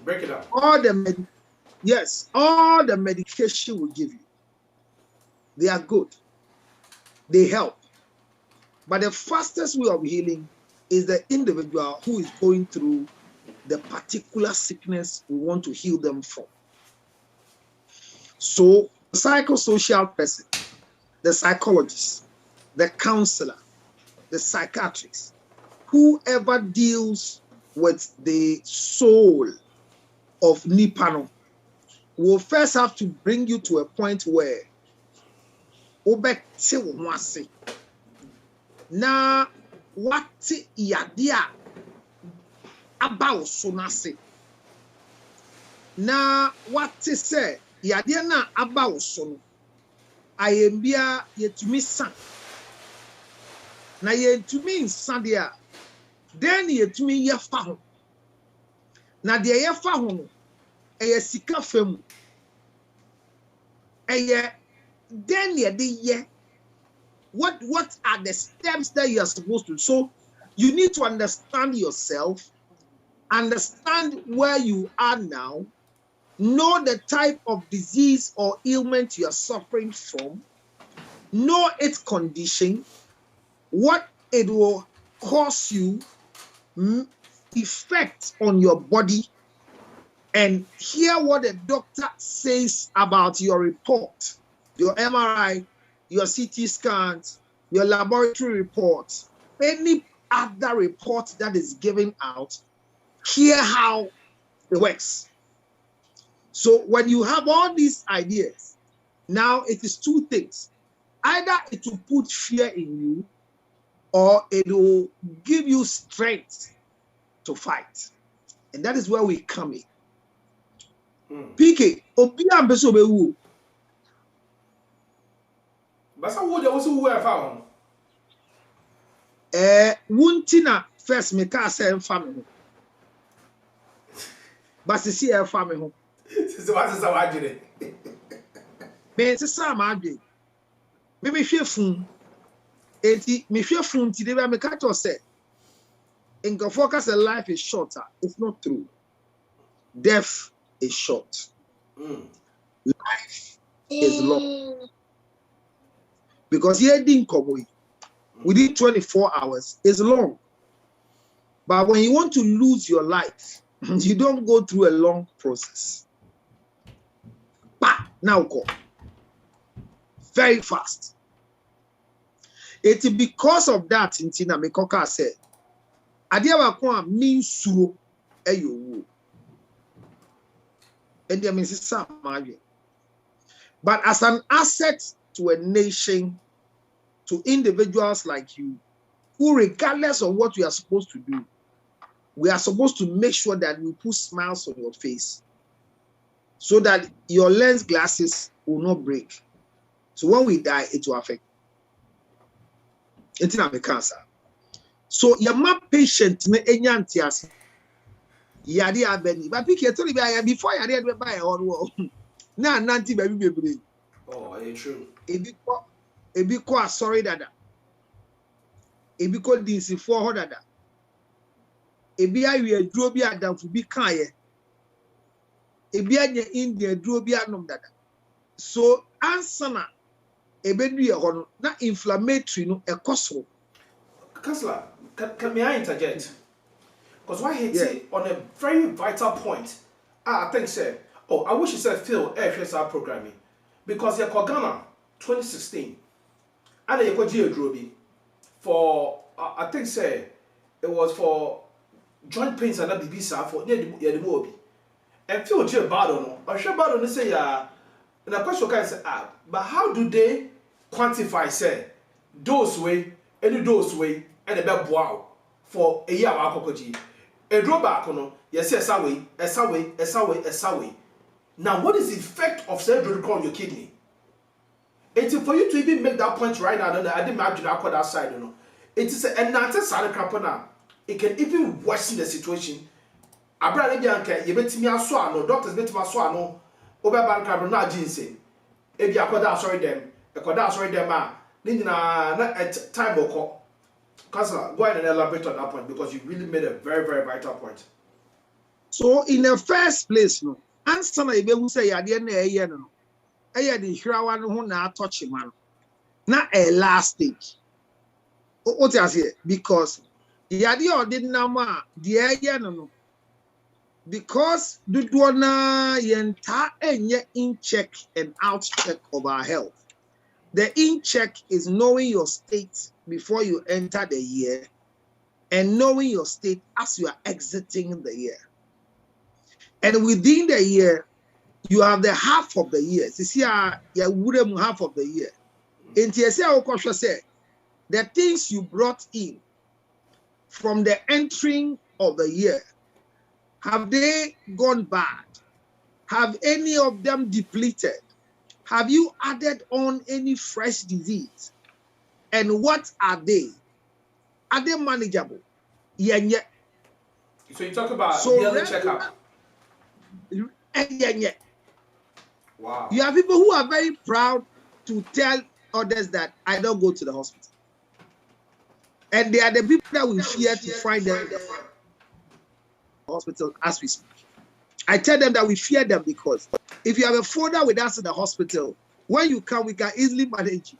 Break it down. All the medication will give you. They are good. They help. But the fastest way of healing is the individual who is going through the particular sickness we want to heal them from. So, the psychosocial person, the psychologist, the counselor, the psychiatrist, whoever deals with the soul of Nipano will first have to bring you to a point where na wati yadia about sonase na wati say yadia na about sono ayembia yetumi san na yetumi nsan dia then yetumi yefa ho na de yefa ho no eye sika fam eye then ye what are the steps that you are supposed to? So you need to understand yourself, understand where you are now, know the type of disease or ailment you are suffering from, know its condition, what it will cause you, effect on your body, and hear what the doctor says about your report, your MRI, your CT scans, your laboratory reports, any other report that is given out, hear how it works. So when you have all these ideas, now it is two things. Either it will put fear in you, or it will give you strength to fight. And that is where we come in. PK, Obi ambeso bewu. Basa wo de wo so wo efa ho. Wuntina first me ka say emfa me ho. Basa si emfa me ho. So what is our agire? Me se sa ma adwe. Me hwe fun. Enti me hwe fun ti de ba me ka to say. In focus a life is shorter. It's not true. Death is short. Life is long. Because here didn't come within 24 hours is long. But when you want to lose your life, you don't go through a long process. Now go. Very fast. It's because of that, Intina Mekoka said, Adiawakwa means suro eyo. And there means some margin. But as an asset to a nation, to individuals like you, who regardless of what we are supposed to do, we are supposed to make sure that we put smiles on your face so that your lens glasses will not break. So when we die, it will affect. It's not a cancer. So you're not patient me enyantias. Yadi abeni. But before you read by on wall. Na nanti baby. Oh, it's true. Ebiko sorry dada. Ebiko dinsi for dada. Ebi awie duro bi adamfu bi kan ye. Ebi anya India duro bi anom dada. So ansana ebedu ye hono na inflammatory no ekoso. Kansala, can I interject? Because why hit it on a very vital point. I think said, I wish you said Phil FSR programming. Because you're Ghana 2016. And you got Drobi for I think say it was for joint pains and that BBC for near the Mobi. And Phil J. Bardon, or Shabba Bardon say and the question can say, but how do they quantify say those way, any those way, and a bad wow for a year of Kokoji? A drawback on yes, Esawe. Now, what is the effect of surgery on your kidney? It's for you to even make that point right now. I didn't imagine I call that side, you know. It is a nantes salad capona. It can even worsen the situation. Abraham Bianca, you bet me a swallow, doctors bet me a swallow, over Banca Ginseng. If you are sorry them, a Koda sorry them, Nina at time or call. Councillor, go ahead and elaborate on that point because you really made a very, very vital point. So in the first place, no, answer na ibe say yade na eye no. Eye the hirawa no ho na touch man. Na a last stage. What you say? Because yade ordinary the eye no. Because do na yenta enye in check and out check of our health. The in check is knowing your state before you enter the year and knowing your state as you are exiting the year. And within the year, you have the half of the year. You see, you half of the year. In TSA, say the things you brought in from the entering of the year, have they gone bad? Have any of them depleted? Have you added on any fresh disease? And what are they? Are they manageable? Yeah. So you talk about yearly checkup. Yeah. Wow. You have people who are very proud to tell others that I don't go to the hospital. And they are the people that we fear to find them in the hospital as we speak. I tell them that we fear them because if you have a folder with us in the hospital, when you come, we can easily manage you.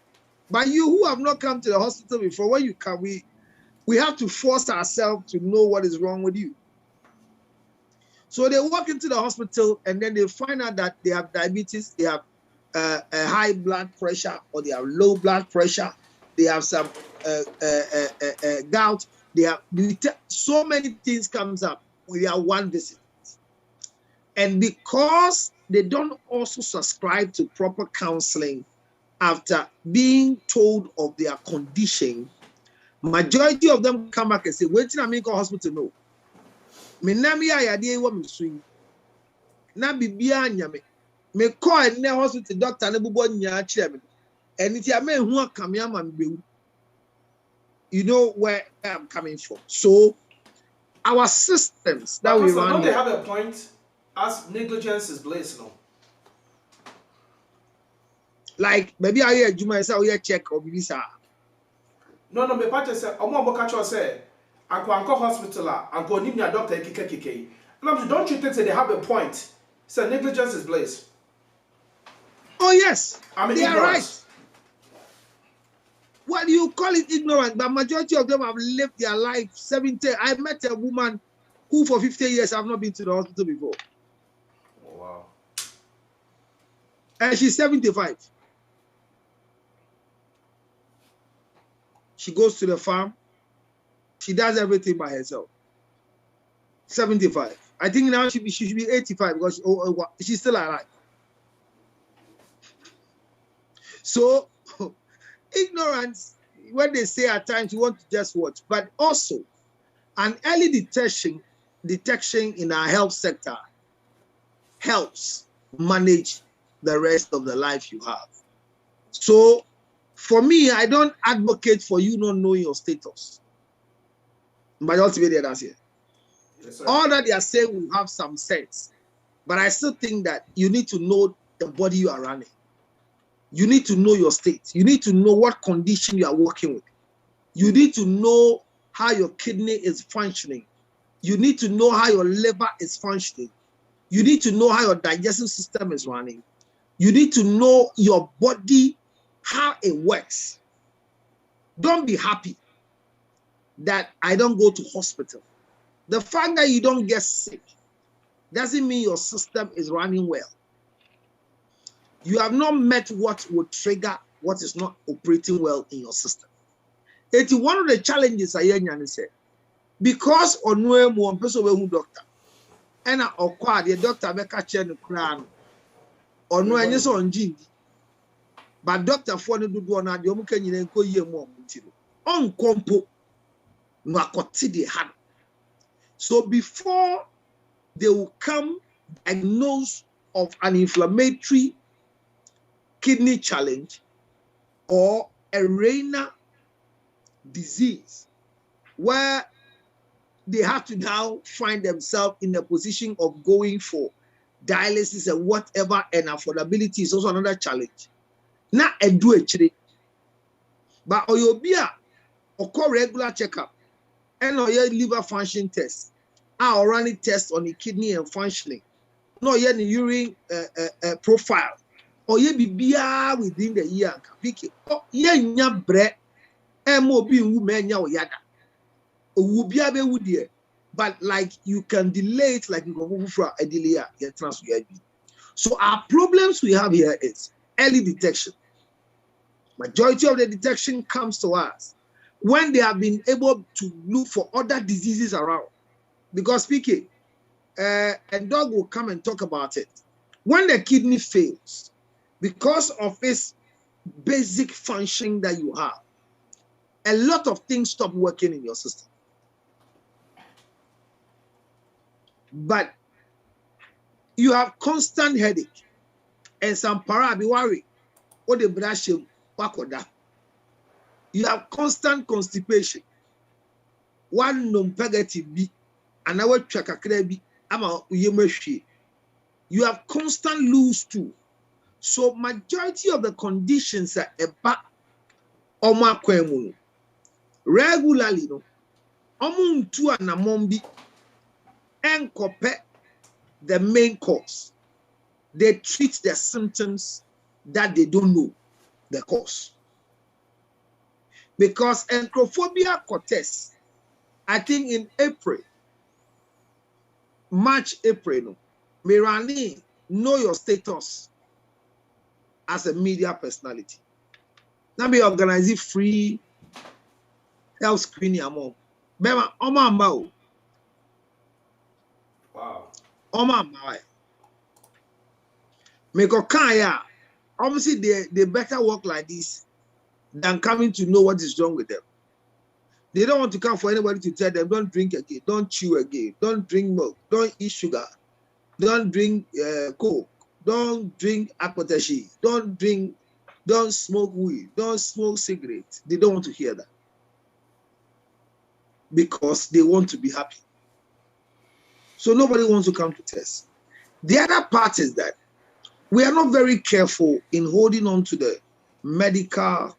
But you who have not come to the hospital before, when you come, we have to force ourselves to know what is wrong with you. So they walk into the hospital and then they find out that they have diabetes, they have a high blood pressure, or they have low blood pressure, they have some gout, they have so many things comes up with their one visit. And because they don't also subscribe to proper counseling after being told of their condition, majority of them come back and say, wait till I make a hospital no. Me na mi ayade wa me swing. Na bibia anya me. Me call in the hospital doctor na bubo nya kire me. And it ya me hu akame ama me bewu. You know where I'm coming from. So our systems that we run. Don't they have a point as negligence is bliss, no? Like maybe I hear Juma say we check or bisa. No, me patch say omo catch say Anko hospital anko nimya doctor kike. And don't you think that they have a point? Say negligence is bliss. Oh yes, I mean, they ignorance. are right. Well, you call it ignorant, but majority of them have lived their life 70. I met a woman who for 50 years have not been to the hospital before. Oh, wow. And she's 75. She goes to the farm. She does everything by herself. 75. I think now she should be 85 because she's still alive. So, ignorance, when they say at times you want to just watch, but also an early detection in our health sector helps manage the rest of the life you have. So, for me, I don't advocate for you not knowing your status. But ultimately, that's it. Yes, all that they are saying will have some sense. But I still think that you need to know the body you are running. You need to know your state. You need to know what condition you are working with. You need to know how your kidney is functioning. You need to know how your liver is functioning. You need to know how your digestive system is running. You need to know your body, how it works. Don't be happy that I don't go to hospital. The fact that you don't get sick doesn't mean your system is running well. You have not met what would trigger what is not operating well in your system. It's one of the challenges I hear say, because on one person who doctor, and the doctor make a chair the crown, or no any so on gene. But doctor for the do one at the Omukan ko ye more on compo no the hand. So before they will come diagnosed of an inflammatory kidney challenge or a renal disease where they have to now find themselves in a position of going for dialysis and whatever, and affordability is also another challenge. Now, I do it, but oyobia call regular checkup, and your liver function test, or running test on the kidney and functioning, no, your urine profile, or ye be within the year. Oh, ye bread, MOB woman yada. Ubia be woody, but like you can delay it, like you go for a delay, your transfer. So our problems we have here is early detection. Majority of the detection comes to us when they have been able to look for other diseases around. Because speaking, and dog will come and talk about it. When the kidney fails, because of its basic function that you have, a lot of things stop working in your system. But you have constant headache and some be worried. Or the brush you have constant constipation. One non-pegati be another chakakrebi ama uyemeshi. You have constant loose too. So majority of the conditions are eba oma kwemu. Regularly no omuntu anamombi enkope the main cause. They treat the symptoms that they don't know the cause. Because enterophobia cortes, I think in March, April, no, Mirani, know your status as a media personality. Now be organizing free health screening among. Bema, Oma Mao. Wow. Oma Mao. Meko Kaya. Obviously, they better work like this than coming to know what is wrong with them. They don't want to come for anybody to tell them, don't drink again, don't chew again, don't drink milk, don't eat sugar, don't drink coke, don't drink aquatashi, don't smoke weed, don't smoke cigarettes. They don't want to hear that. Because they want to be happy. So nobody wants to come to test. The other part is that we are not very careful in holding on to the medical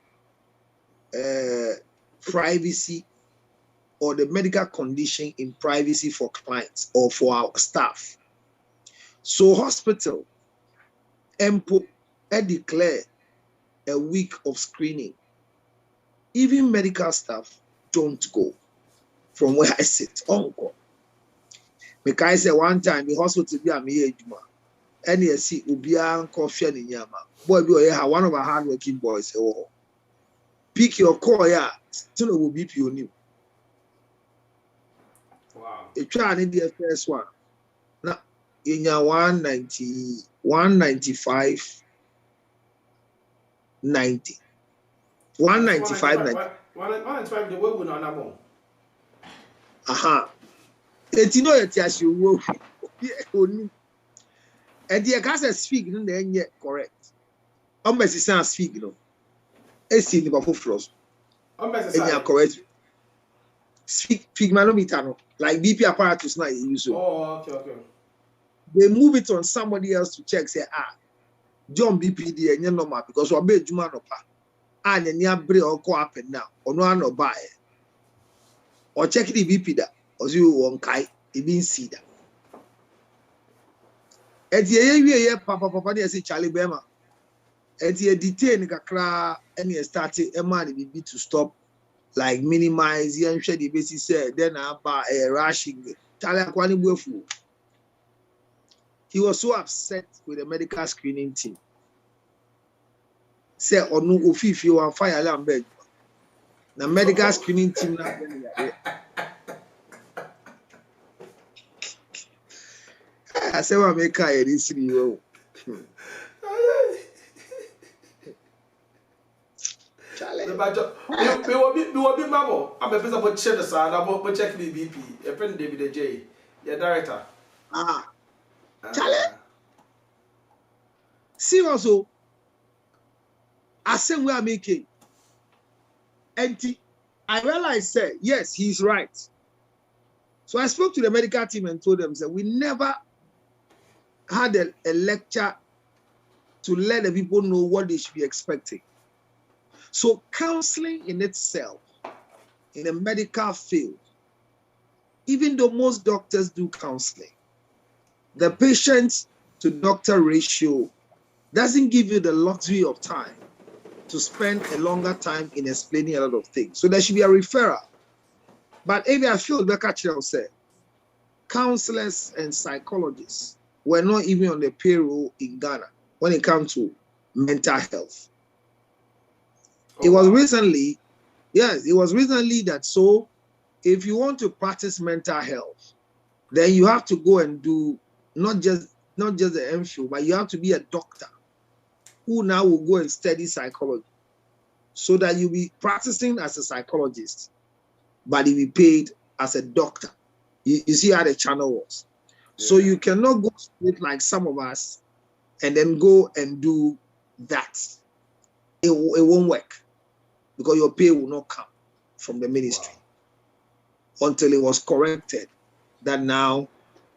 privacy or the medical condition in privacy for clients or for our staff. So hospital, EMPO, declare a week of screening. Even medical staff don't go from where I sit. Uncle. Because I said one time the hospital be a me NSC Ubia coffee and yama. Boy, be one of our hardworking boys. Oh, pick your call, yeah. Still will be new. Wow. A child in the first one. Now, in your 190, 195, 90. 195, 90. 195, the way we know now. Aha. And you know that you will. And the guys speak, no, they ain't yet correct. Unless it's not speak, you know. It's in the buffer frost. And you are correct. Speak manometer, like BP apparatus now you use. Oh, okay. They move it on somebody else to check, say, John BPD and your normal because we're big Juma no pa. And then you bring or go up and down, or no buy. Or check the BP that, or you won't kai, it means see that. And the papa say Charlie Bema. And the detain kakra and you started a man be to stop, like minimize the and the basis said, then about a rushing Charlie Kwani Bufu. He was so upset with the medical screening team. Say or no if you are fire alarm bed. The medical screening team now. I say what make I this you. Charlie. We will be mamo. I'm a person about check the side. I'm about check the BP. A friend David J. Your director. Charlie. See also. I say we are making. And I realized, say, yes, he's right. So I spoke to the medical team and told them, say, we never had a lecture to let the people know what they should be expecting. So counseling in itself in the medical field, even though most doctors do counseling, the patient to doctor ratio doesn't give you the luxury of time to spend a longer time in explaining a lot of things. So there should be a referral. But if I feel Becca said, counselors and psychologists were not even on the payroll in Ghana when it comes to mental health. It was recently that, so if you want to practice mental health, then you have to go and do not just the MPhil, but you have to be a doctor who now will go and study psychology, so that you'll be practicing as a psychologist, but you'll be paid as a doctor. You see how the channel was. Yeah. So you cannot go straight like some of us and then go and do that. It won't work, because your pay will not come from the ministry until it was corrected that now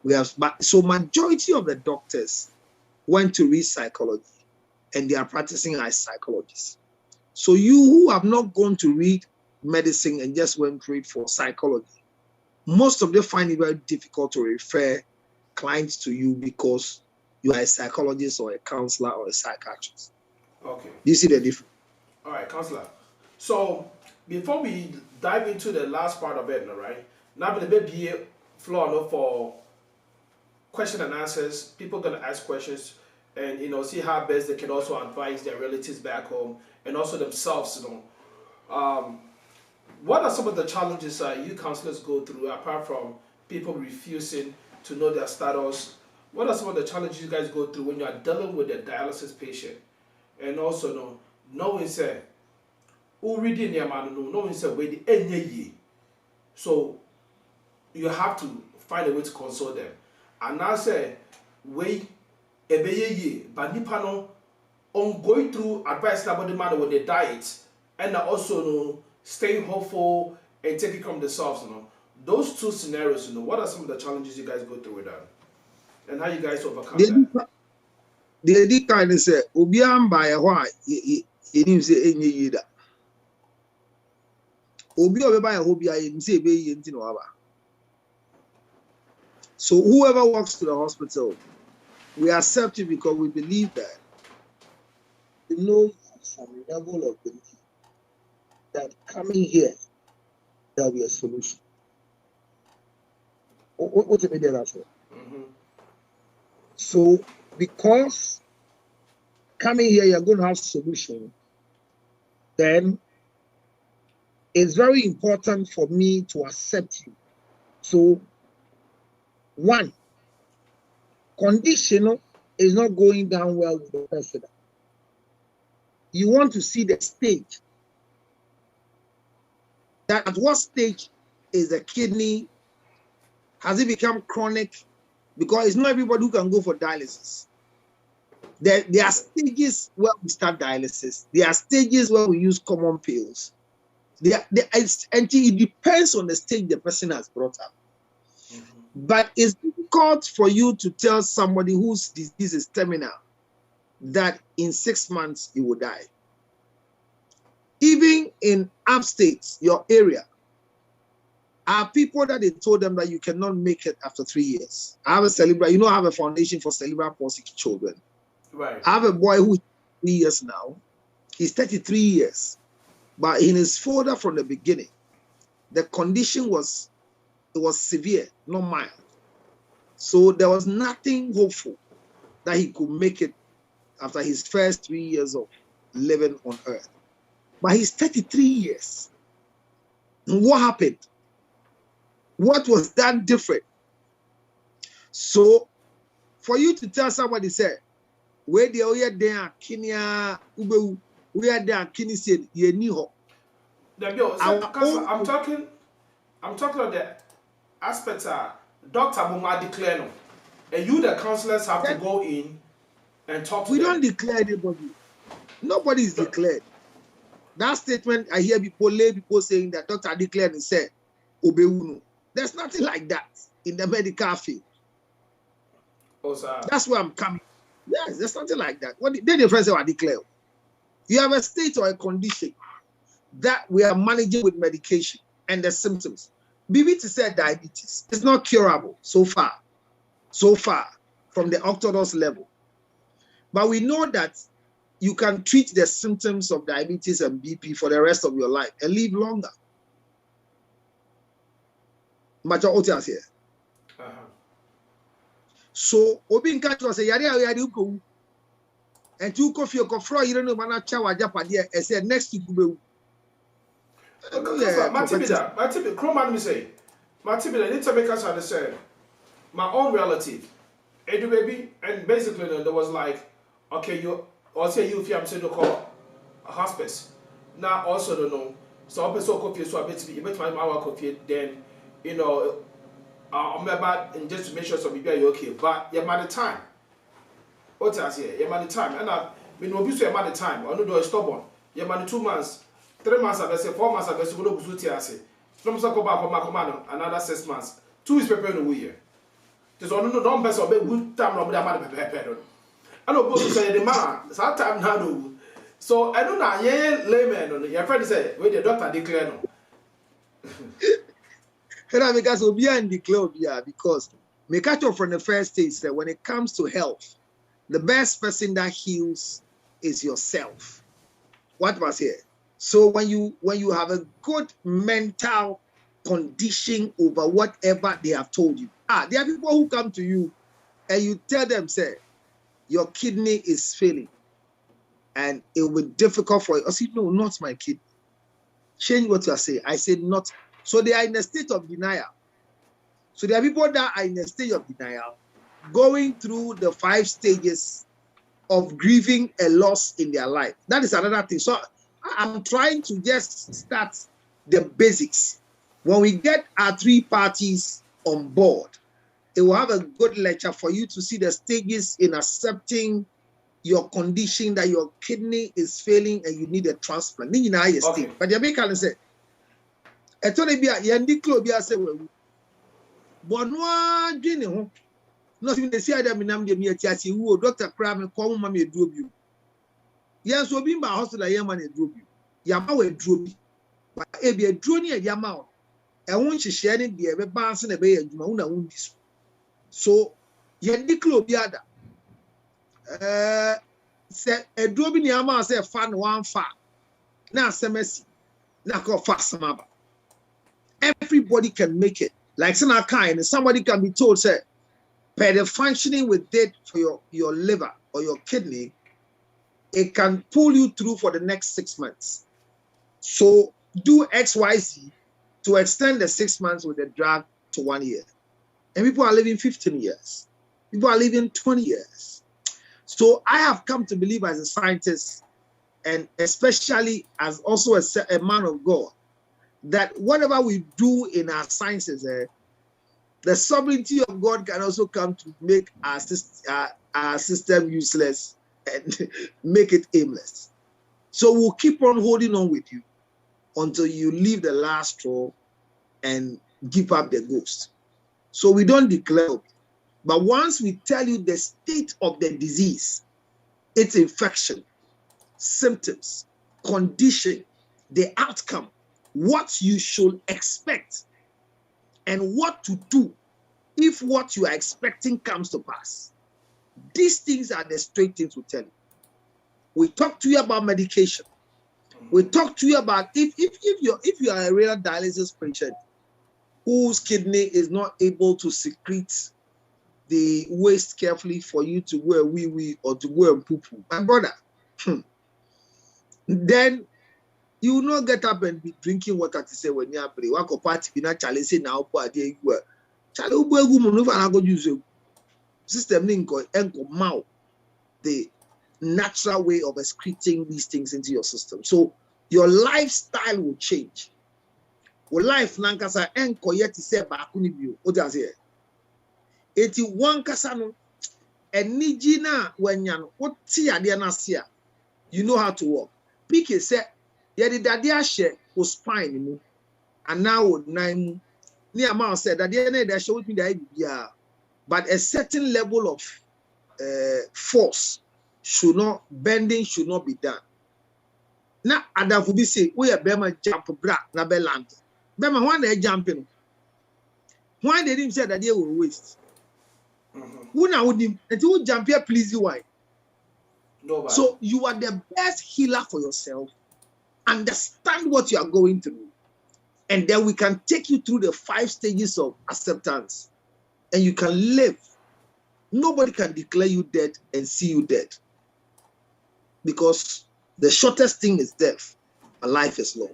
we have. So majority of the doctors went to read psychology and they are practicing as psychologists. So you who have not gone to read medicine and just went to read for psychology, most of them find it very difficult to refer clients to you because you are a psychologist or a counselor or a psychiatrist. Okay. Do you see the difference? All right, counselor. So before we dive into the last part of it, right? Now the baby floor for question and answers. People gonna ask questions and see how best they can also advise their relatives back home and also themselves. What are some of the challenges you counselors go through apart from people refusing to know their status? What are some of the challenges you guys go through when you are dealing with a dialysis patient? And also knowing say already near man knowing say where the end. So you have to find a way to console them. And now say we but nipa no on going through advice about the man with the diet and also staying hopeful and taking from themselves. Those two scenarios, what are some of the challenges you guys go through with that? And how you guys overcome that? The did kind of say, Obiam by a why you didn't say any either. Obi by a hobby, I didn't say be. So whoever walks to the hospital, we accept it because we believe that we know some level of belief that coming here, there will be a solution. What's the media that for? So, because coming here, you're going to have solution, then it's very important for me to accept you. So, one, condition is not going down well with the president. You want to see the stage. That at what stage is the kidney? Has it become chronic? Because it's not everybody who can go for dialysis. There are stages where we start dialysis. There are stages where we use common pills. It depends on the stage the person has brought up. But it's difficult for you to tell somebody whose disease is terminal that in 6 months you will die. Even in upstate, your area, are people that they told them that you cannot make it after 3 years. I have I have a foundation for cerebral palsy children. Right. I have a boy who is 3 years now. He's 33 years. But in his folder from the beginning, the condition was severe, not mild. So there was nothing hopeful that he could make it after his first 3 years of living on earth. But he's 33 years. And what happened? What was that different? So, for you to tell somebody, say, where they are there, Kenya, we are there, Kenya said, you knew. I'm talking about the aspects Dr. Buma declare no. And you, the counselors, have to go in and talk to them. We don't declare anybody. Nobody is declared. That statement, I hear people saying that Dr. declared and said, Obeuno. There's nothing like that in the medical field. That's where I'm coming. Yes, there's nothing like that. Then the friends say, I declare. You have a state or a condition that we are managing with medication. and the symptoms. BB to say diabetes. It's not curable so far from the orthodox level. But we know that you can treat the symptoms of diabetes and BP for the rest of your life and live longer. Macho Otias here. So, Obin Catch was a yari uko. And you coffee or coffee, you don't know, Manachawa Japadia, and said next to Kubu. Matibida, Croman me say, Matibida, need to make us understand. My own relative, Edu baby, and basically there was like, okay, you, or say you if I'm saying to call a hospice. Now also don't know. So I'm so confused, so I bet you bet my coffee, then, you know, I'm about and just to make sure so be okay. But you're at the time. What I say, you're at the time. And I mean, no be so you're at the time. I know you're stubborn. You're at 2 months. 3 months, I say 4 months, I say go to Busuti. I say, from so go back on my command another 6 months. 2 is preparing the year. Just on no don't best of good time. No, but I'm prepared. I know both say the man. Sometimes now no. So I don't know. Yeah, layman. Your friend say when the doctor declare no. Because we are in the club, because me catch up from the first stage that when it comes to health, the best person that heals is yourself. What was here? So when you have a good mental condition over whatever they have told you, there are people who come to you and you tell them, say, your kidney is failing, and it will be difficult for you. I say, no, not my kidney. Change what you are saying. I say not. So they are in a state of denial. So there are people that are in a state of denial, going through the 5 stages of grieving a loss in their life. That is another thing. So I'm trying to just start the basics. When we get our 3 parties on board, it will have a good lecture for you to see the stages in accepting your condition that your kidney is failing and you need a transplant. Okay. But the American said, I told you, Yandy Clobia said, but no, Jenny, not even the CIDM in Amdia, who Dr. Cram and call Mammy drove you. Yes, will be my hospital, Yaman drove you. Yamawa drove you. But if you're drawing a Yamau, I want you sharing the ever bouncing a bay and Mauna wound this. So, Yandy Clobia, said a droving Yama said, fan 1 far. Now, Semesi, now go fast, Maba. Everybody can make it. Like kind, somebody can be told, say, per the functioning with date for your liver or your kidney, it can pull you through for the next 6 months. So do XYZ to extend the 6 months with the drug to 1 year. And people are living 15 years. People are living 20 years. So I have come to believe as a scientist, and especially as also a man of God, that whatever we do in our sciences, the sovereignty of God can also come to make our system useless and make it aimless. So we'll keep on holding on with you until you leave the last straw and give up the ghost. So we don't declare, but once we tell you the state of the disease, its infection, symptoms, condition, the outcome, what you should expect, and what to do if what you are expecting comes to pass. These things are the straight things we tell you. We talk to you about medication. We talk to you about if you are a renal dialysis patient whose kidney is not able to secrete the waste carefully for you to go a wee or to go a poo-poo, my brother, then you will not get up and be drinking water to say when you are playing. Wako party be not challenge say now po ade egu. Chale ubu egu mo no fa na go use system ni nko enko mau the natural way of excreting these things into your system. So your lifestyle will change. Well, life nankasa enko yet say ba kuni bio. O just here. 81 kasa no eniji na wanya no o ti ade na sia. You know how to walk. PK say yedi dade ahye o spine mu and now o nan mu. Ni ama said that dey na dey show with me the idea, but a certain level of force bending should not be done. Na adafu bi say we bema jump bra na be land. But when they jumping, why they didn't say that they will waste? Who now would him and who jump here, please you why? Nobody. So you are the best healer for yourself. Understand what you are going through, and then we can take you through the 5 stages of acceptance, and you can live. Nobody can declare you dead and see you dead, because the shortest thing is death, and life is long.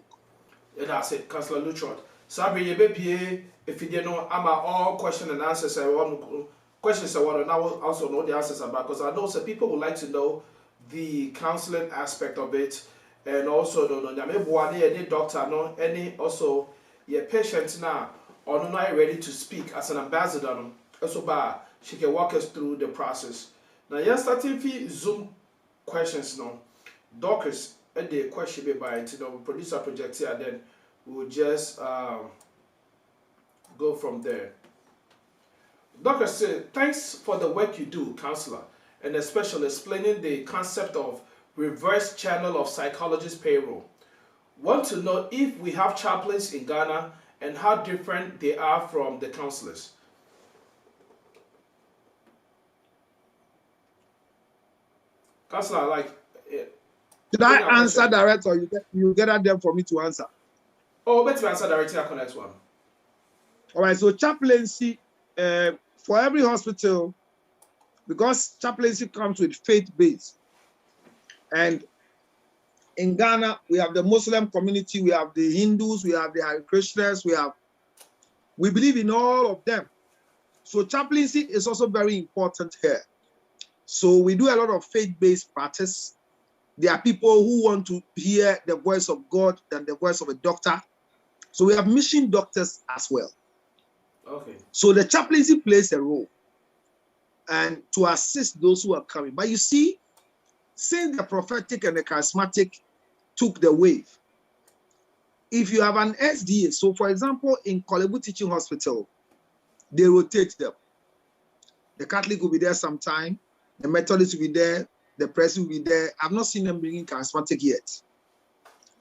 Yeah, that's it, Councillor Luchon. Sabri, you be if you didn't know, I'm all question and answers. I want questions. I want to now also know the answers about, because I know some people would like to know the counseling aspect of it, and also any doctor, no, any also your patients now or not ready to speak as an ambassador. Also, she can walk us through the process. Now, you're starting with Zoom questions now. Doctors, the question be by producer project here, then we'll just go from there. Doctor said, thanks for the work you do, counselor, and especially explaining the concept of reverse channel of psychologist payroll. Want to know if we have chaplains in Ghana and how different they are from the counselors. Counselor, like... Did I answer direct, or you get at them for me to answer? Oh, better answer directly on next one. All right, so chaplaincy, for every hospital, because chaplaincy comes with faith-based, and in Ghana, we have the Muslim community, we have the Hindus, we have the Hare Krishnas, we believe in all of them. So chaplaincy is also very important here. So we do a lot of faith-based practice. There are people who want to hear the voice of God than the voice of a doctor. So we have mission doctors as well. Okay. So the chaplaincy plays a role and to assist those who are coming. But you see, since the prophetic and the charismatic took the wave, if you have an SDA, so for example, in Korle Bu Teaching Hospital, they rotate them. The Catholic will be there sometime, the Methodist will be there, the Presbyterian will be there. I've not seen them bringing charismatic yet.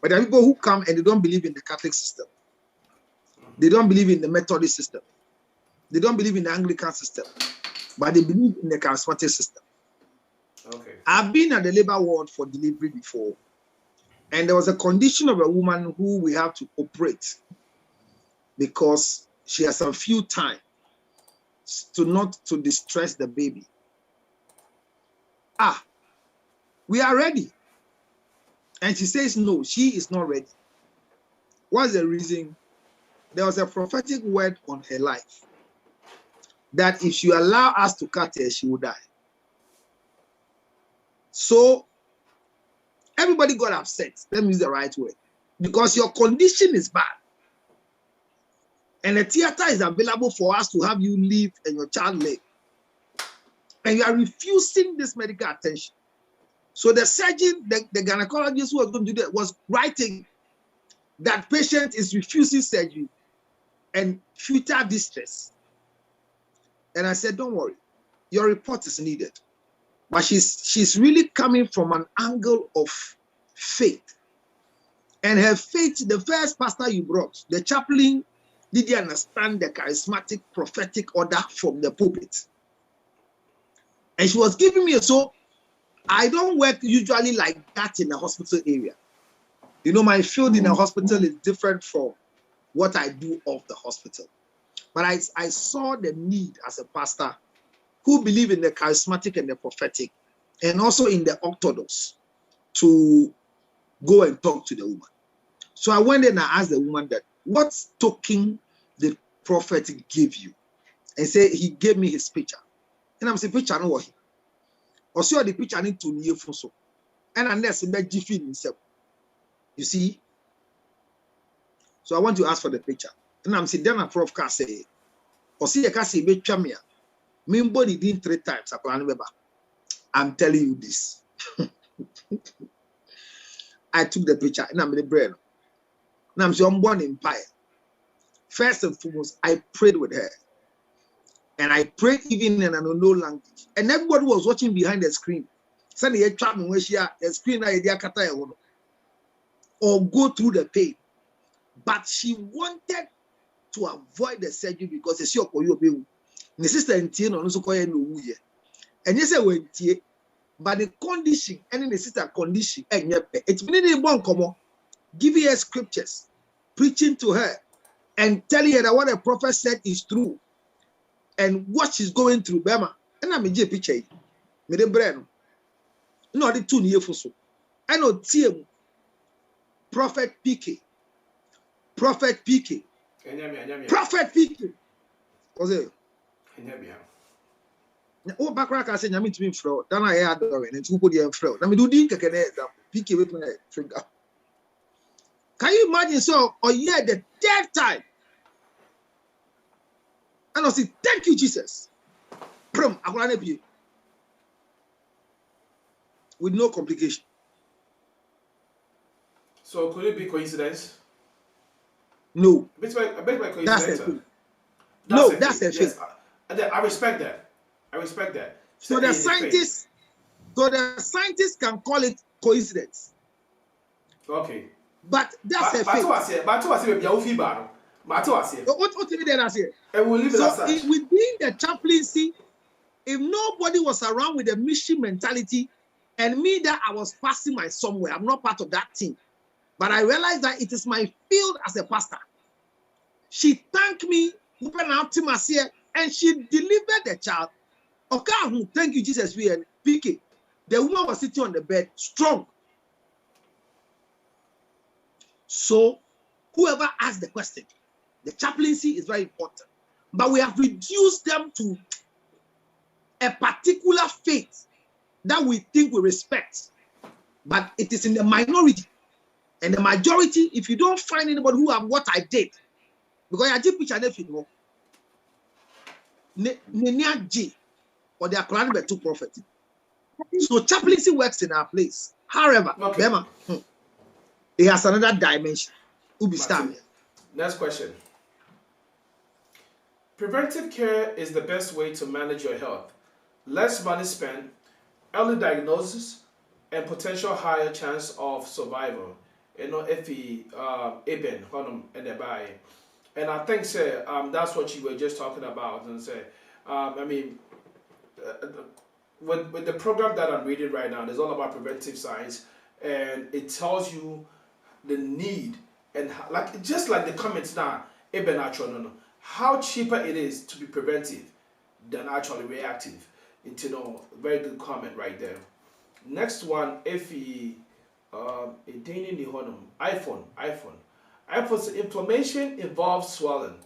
But there are people who come and they don't believe in the Catholic system. They don't believe in the Methodist system. They don't believe in the Anglican system. But they believe in the charismatic system. Okay. I've been at the labor ward for delivery before. And there was a condition of a woman who we have to operate because she has a few time not to distress the baby. We are ready. And she says, no, she is not ready. What's the reason? There was a prophetic word on her life that if you allow us to cut her, she will die. So everybody got upset. Let me use the right word. Because your condition is bad. And the theater is available for us to have you live and your child live. And you are refusing this medical attention. So the surgeon, the gynecologist who was going to do that was writing that patient is refusing surgery and future distress. And I said, don't worry, your report is needed. But she's really coming from an angle of faith. And her faith, the first pastor you brought, the chaplain, didn't understand the charismatic prophetic order from the pulpit. And she was giving me so I don't work usually like that in the hospital area. You know, my field in the hospital is different from what I do off the hospital. But I saw the need as a pastor who believe in the charismatic and the prophetic, and also in the orthodox, to go and talk to the woman. So I went and I asked the woman that, what token did prophet give you? And say he gave me his picture. And I'm saying, picture no what he. Or so the picture need to near so. And unless he made Jiffy himself. You see? So I want to ask for the picture. And I'm saying, then a prof can say, or see a can say, be chamia. Me body did 3 times. I'm telling you this. I took the picture and I'm in the brain. And I'm saying, I'm born in Empire. First and foremost, I prayed with her. And I prayed even in an unknown language. And everybody was watching behind the screen. Suddenly, the screen or go through the pain. but she wanted to avoid the surgery because she okoyo the sister ntie no so koye no wuye. And you say when tie, but the condition and the sister condition it's been one come giving her scriptures, preaching to her, and telling her that what the prophet said is true, and what she's going through. Bema, and I'm a picture. Me the brain. No, the 2 years for so. I know TM. Prophet PK. Prophet PK. Prophet PK. Was it? Oh, background I say, "Nyami to me flow." Then I had it, and 2 put the flow. Now me do the example. PK with my finger. Can you imagine? So, or yeah, the 3rd time, and I say, "Thank you, Jesus." Prom, I want to be with no complication. So, could it be coincidence? No. A bit by coincidence. That's a thing. No, that's a thing. Yes, I respect that. I respect that. So the scientists can call it coincidence. Okay. But that's a faith. What do you mean that here? And we'll leave it So as such. within the chaplaincy, if nobody was around with a mission mentality, and me that I was passing my somewhere, I'm not part of that team. But I realized that it is my field as a pastor. She thanked me, and she delivered the child. Okay, thank you, Jesus. We and PK. The woman was sitting on the bed, strong. So, whoever asked the question, the chaplaincy is very important. But we have reduced them to a particular faith that we think we respect. But it is in the minority. And the majority, if you don't find anybody who have what I did, because I did picture anything, G or they are crying to prophet. So chaplaincy works in our place. However, Bema, it has another dimension. Next question. Preventive care is the best way to manage your health. Less money spent, early diagnosis, and potential higher chance of survival. You know, if he eben honum and the buy. And I think say that's what you were just talking about. And say, I mean, with the program that I'm reading right now, it's all about preventive science, and it tells you the need and how, like just like the comments now, eben actual how cheaper it is to be preventive than actually reactive. It's, you know, very good comment right there. Next one, if he iPhone's inflammation involves swelling.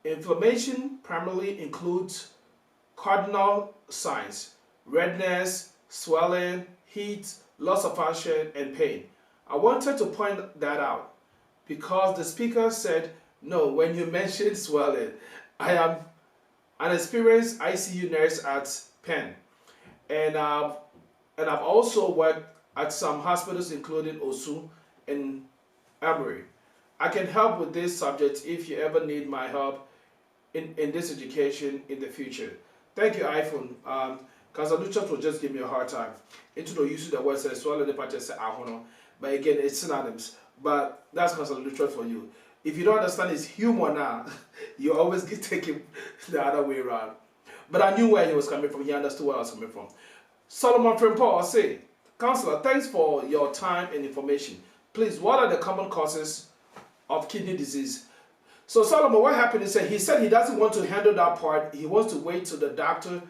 Inflammation primarily includes cardinal signs: redness, swelling, heat, loss of function, and pain. I wanted to point that out because the speaker said, no, when you mentioned swelling, I am an experienced ICU nurse at Penn, and I've also worked at some hospitals including Osu and Emory. I can help with this subject if you ever need my help in this education in the future. Thank you, iPhone. Because Aluchat will just give me a hard time. Into the use of the word says swallow the part say ahono. But again, it's synonyms. But that's because Aluchat for you. If you don't understand his humor now, you always get taken the other way around. But I knew where he was coming from. He understood where I was coming from. Solomon Frimpong, I say, Counselor, thanks for your time and information. Please, what are the common causes of kidney disease? So Solomon, what happened is that he said he doesn't want to handle that part. He wants to wait till the doctor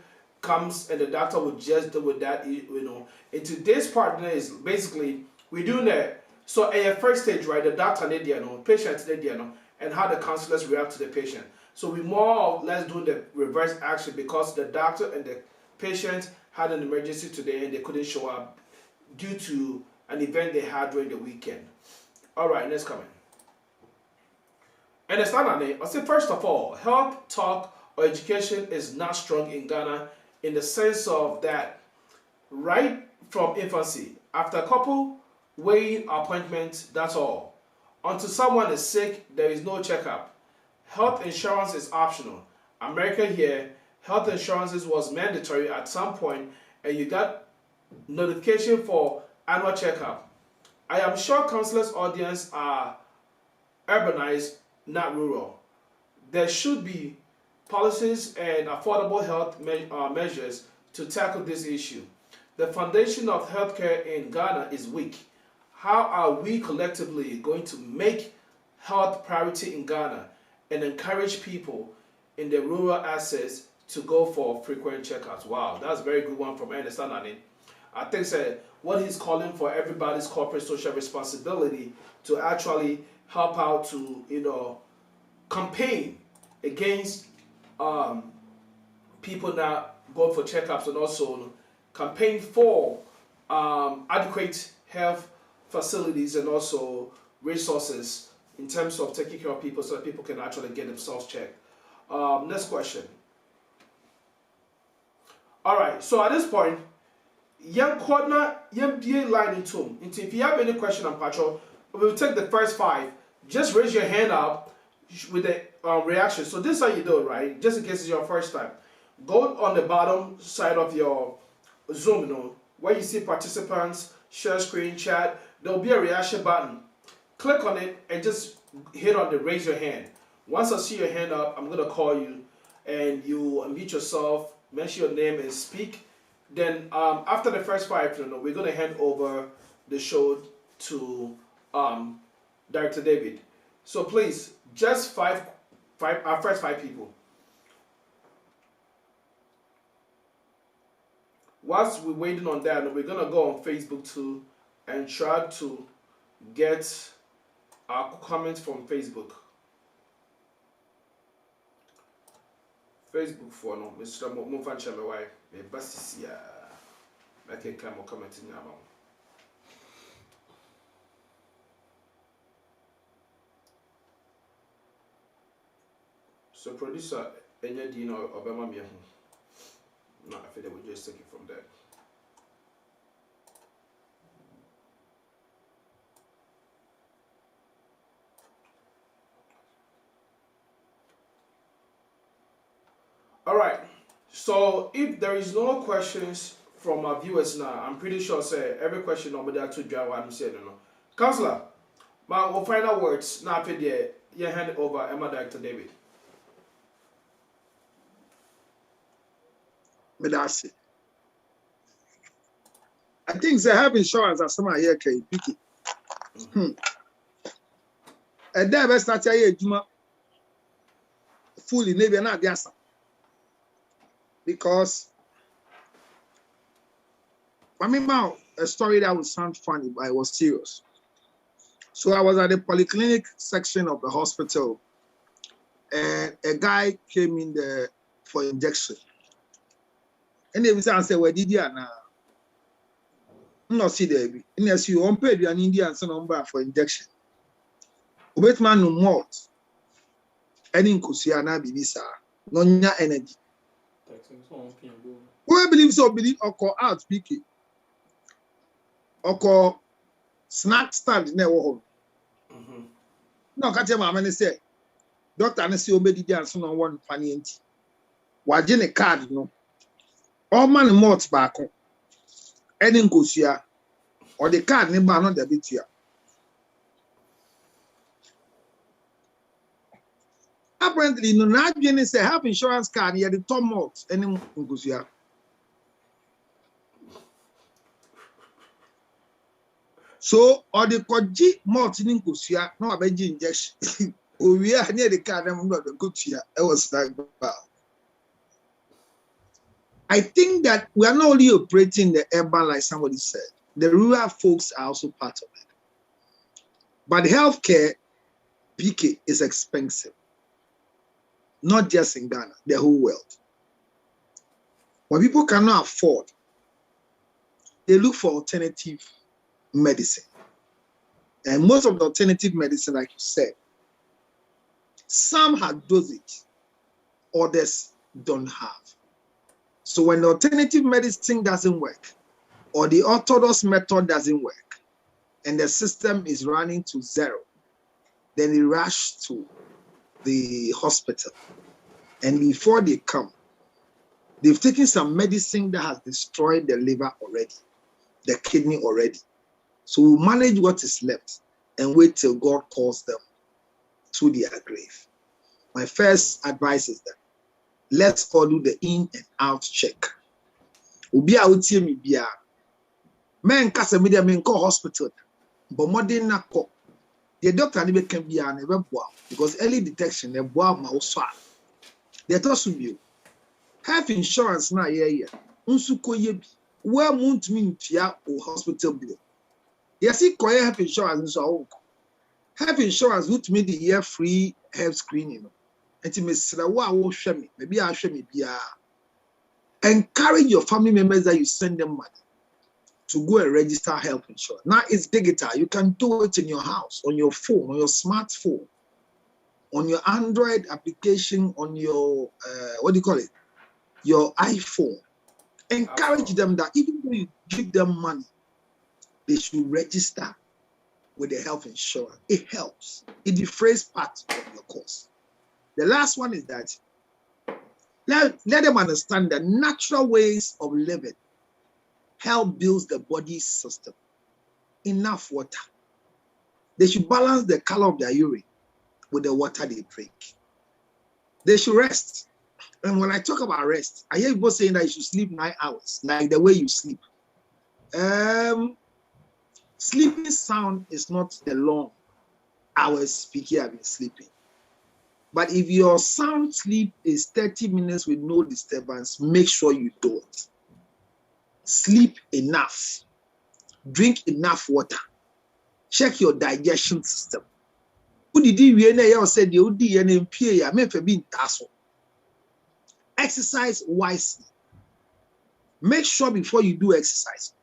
comes and the doctor will just deal with that, you know. And today's part is basically we're doing that. So at your first stage, right, the doctor need the patient need the and how the counselors react to the patient. So we more or less doing the reverse action because the doctor and the patient had an emergency today and they couldn't show up due to an event they had during the weekend. All right, next comment. And I say, first of all, health talk or education is not strong in Ghana in the sense of that right from infancy, after a couple weighing appointments, that's all. Until someone is sick, there is no checkup. Health insurance is optional. America here, health insurance was mandatory at some point, and you got notification for annual checkup. I am sure counselors' audience are urbanized, not rural. There should be policies and affordable health measures to tackle this issue. The foundation of healthcare in Ghana is weak. How are we collectively going to make health priority in Ghana and encourage people in the rural access to go for frequent checkups? Wow, that's a very good one from Ernest Anani. I think what he's calling for everybody's corporate social responsibility to actually help out to, campaign against people not going for checkups, and also campaign for adequate health facilities and also resources in terms of taking care of people so that people can actually get themselves checked. Next question. All right, so at this point, young corner, young BA line into him. If you have any question on Patrol, we'll take the first 5. Just raise your hand up with the reaction. So this is how you do it, right? Just in case it's your first time. Go on the bottom side of your Zoom, where you see participants, share screen, chat. There'll be a reaction button. Click on it and just hit on the raise your hand. Once I see your hand up, I'm going to call you and you unmute yourself, mention your name and speak. Then after the first 5, we're going to hand over the show to Director David. So please, just our first 5 people. Whilst we're waiting on that, we're going to go on Facebook too and try to get our comments from Facebook. Facebook for no, Mr. Mufancha, my wife, my best is I can come or comment in now. So, producer, any Dino Obama, no, I feel that we'll just take it from there. All right, so if there is no questions from our viewers now, I'm pretty sure every question over there to John what I'm saying. Counselor, my final words now after you hand it over Emma Director David. Medasi. I think they have insurance as some here can pick it. And then best start here fully maybe not the answer. Because I remember a story that would sound funny, but it was serious. So I was at the polyclinic section of the hospital, and a guy came in there for injection. And they said, "Where did you now?" No, see there. Unless you unpaid an Indian number for injection. Wait man no more. Any kusiana bibisa. No energy. Who believe so believe or call out speaking. Or call snack stand never. No, can't tell my man say. Doctor Anesi obedi and son on one panienti. Wajin a card no. All man mouth back. Any kusia or the card never not the bit here. Apparently, no, not being say have insurance card here the top mouth any kusia. So, or the koji mouth in kusia, no abeji injection. We are near the card and not the kusia. I was like, wow. I think that we are not only operating the urban, like somebody said, the rural folks are also part of it. But healthcare, PK, is expensive. Not just in Ghana, the whole world. When people cannot afford, they look for alternative medicine. And most of the alternative medicine, like you said, some have dosage, others don't have. So when the alternative medicine doesn't work, or the orthodox method doesn't work, and the system is running to zero, then they rush to the hospital. And before they come, they've taken some medicine that has destroyed the liver already, the kidney already. So we manage what is left and wait till God calls them to their grave. My first advice is that let's all do the in and out check. Ubi out here me bia. Men kasa media men call hospital. But more than na call. The doctor never can be an because early detection the boa ma uswa. The tosu bi. Health insurance na yeah. Unsuko yebi. Where won't mean tia or hospital bill. Yes, it call health insurance so health insurance would mean the year free health screening. And to Miss Rawa will show me, maybe I'll show me. Encourage your family members that you send them money to go and register health insurance. Now it's digital. You can do it in your house, on your phone, on your smartphone, on your Android application, on your what do you call it? Your iPhone. Encourage them that even though you give them money, they should register with the health insurance. It helps. It defrays part of your cost. The last one is that let them understand that natural ways of living help build the body system. Enough water. They should balance the color of their urine with the water they drink. They should rest. And when I talk about rest, I hear people saying that you should sleep 9 hours, like the way you sleep. Sleeping sound is not the long hours people have been sleeping. But if your sound sleep is 30 minutes with no disturbance, make sure you don't. Sleep enough. Drink enough water. Check your digestion system. Exercise wisely. Make sure before you do exercise,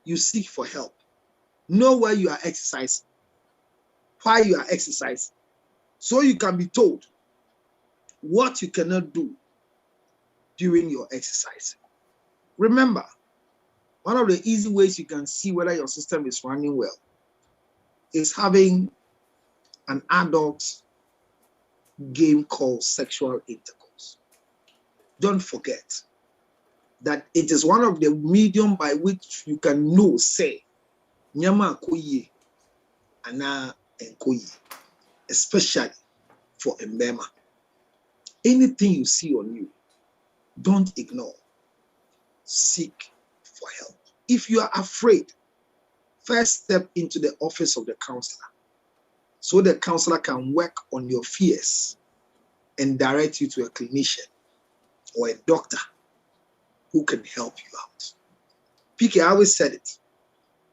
you seek for help. Know where you are exercising, why you are exercising, so you can be told what you cannot do during your exercise. Remember, one of the easy ways you can see whether your system is running well is having an adult game called sexual intercourse. Don't forget that it is one of the medium by which you can know, say, nyama koye ana enkoye, especially for a mema. Anything you see on you, don't ignore. Seek for help. If you are afraid, first step into the office of the counselor so the counselor can work on your fears and direct you to a clinician or a doctor who can help you out. PK, I always said it,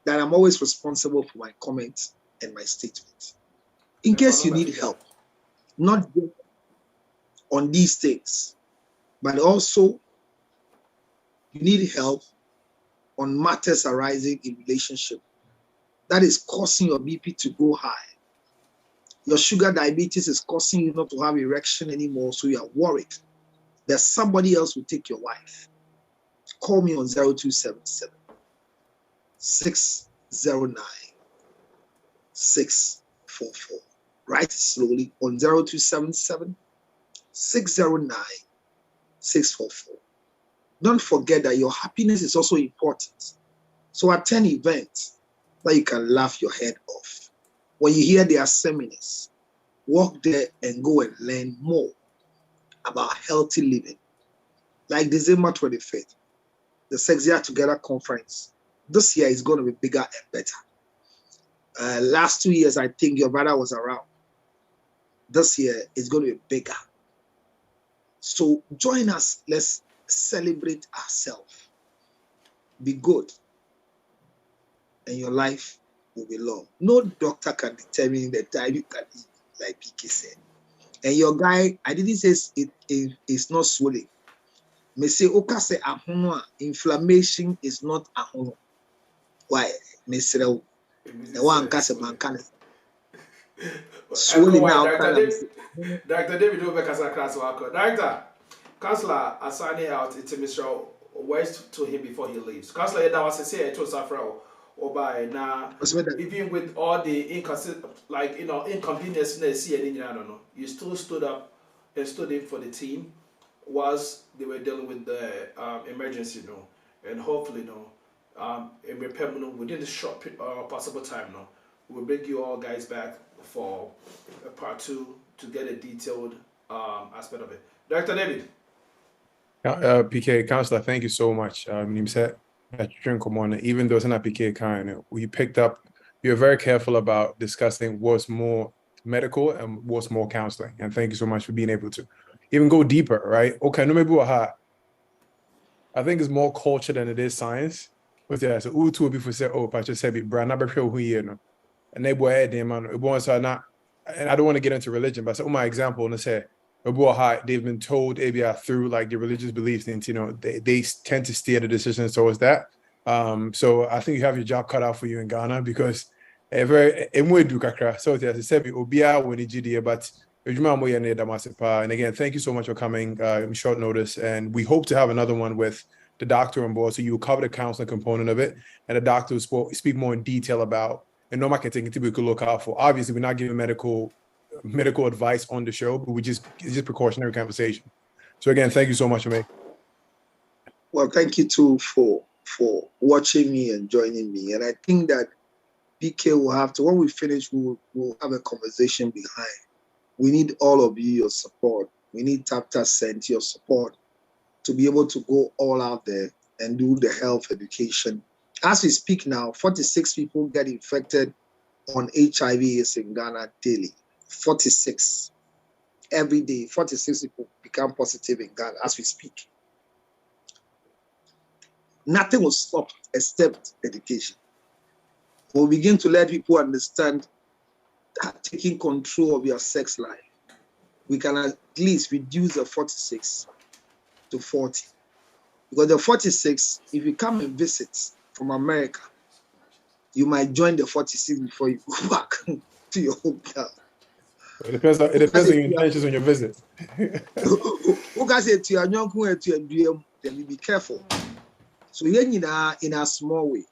that I'm always responsible for my comments and my statements. In case you need help, not just on these things, but also you need help on matters arising in relationship that is causing your BP to go high. Your sugar diabetes is causing you not to have erection anymore, so you are worried that somebody else will take your wife. Call me on 0277 609 644. Write it slowly on 0277 609 644. Don't forget that your happiness is also important. So attend events that you can laugh your head off. When you hear their seminars, walk there and go and learn more about healthy living. Like December 25th, the Sex Year Together conference. This year is going to be bigger and better. Last 2 years, I think your brother was around. This year is going to be bigger. So join us. Let's celebrate ourselves. Be good. And your life will be long. No doctor can determine the time you can eat, like PK said. And your guy, I didn't say it's not swelling. Me say, Oka say inflammation is not ahono. Why? Me say, the one can say man can. Swelling now. Dr. David Obekasa class worker. Director, Councillor assigning out it's Mr. West to him before he leaves. Councillor, that was say to Safra or by now. Even with all the inconvenience you still stood up and stood in for the team whilst they were dealing with the emergency, and hopefully, in repair within the short possible time, we'll bring you all guys back for a part 2 to get a detailed aspect of it. Director David. PK Counselor, thank you so much. You said even though it's not PK kind, we picked up. You're very careful about discussing what's more medical and what's more counseling, and thank you so much for being able to even go deeper. Right? Okay, no, maybe I think it's more culture than it is science. But yeah, so two people say, "Oh, but just said, brand number who you know," and they boy them man, it was not. And I don't want to get into religion, but so my example, and say. They've been told ABI through like their religious beliefs, and they tend to steer the decisions towards that. So I think you have your job cut out for you in Ghana because so as I said, but and again, thank you so much for coming in short notice, and we hope to have another one with the doctor on board, so you will cover the counseling component of it, and the doctor will speak more in detail about and no marketing to be could look out for. Obviously, we're not giving medical advice on the show, but it's just precautionary conversation. So again, thank you so much for me. Well, thank you too for watching me and joining me. And I think that PK will have to, when we finish, we'll have a conversation behind. We need all of you, your support. We need TapTap Send your support to be able to go all out there and do the health education. As we speak now, 46 people get infected on HIV/AIDS in Ghana daily. 46 every day. 46 people become positive in Ghana as we speak. Nothing will stop except education. We'll begin to let people understand that taking control of your sex life, we can at least reduce the 46 to 40. Because the 46, if you come and visit from America, you might join the 46 before you go back to your hometown. It depends on your intentions on your visit. Who can say to your young then you be careful. So here in a small way,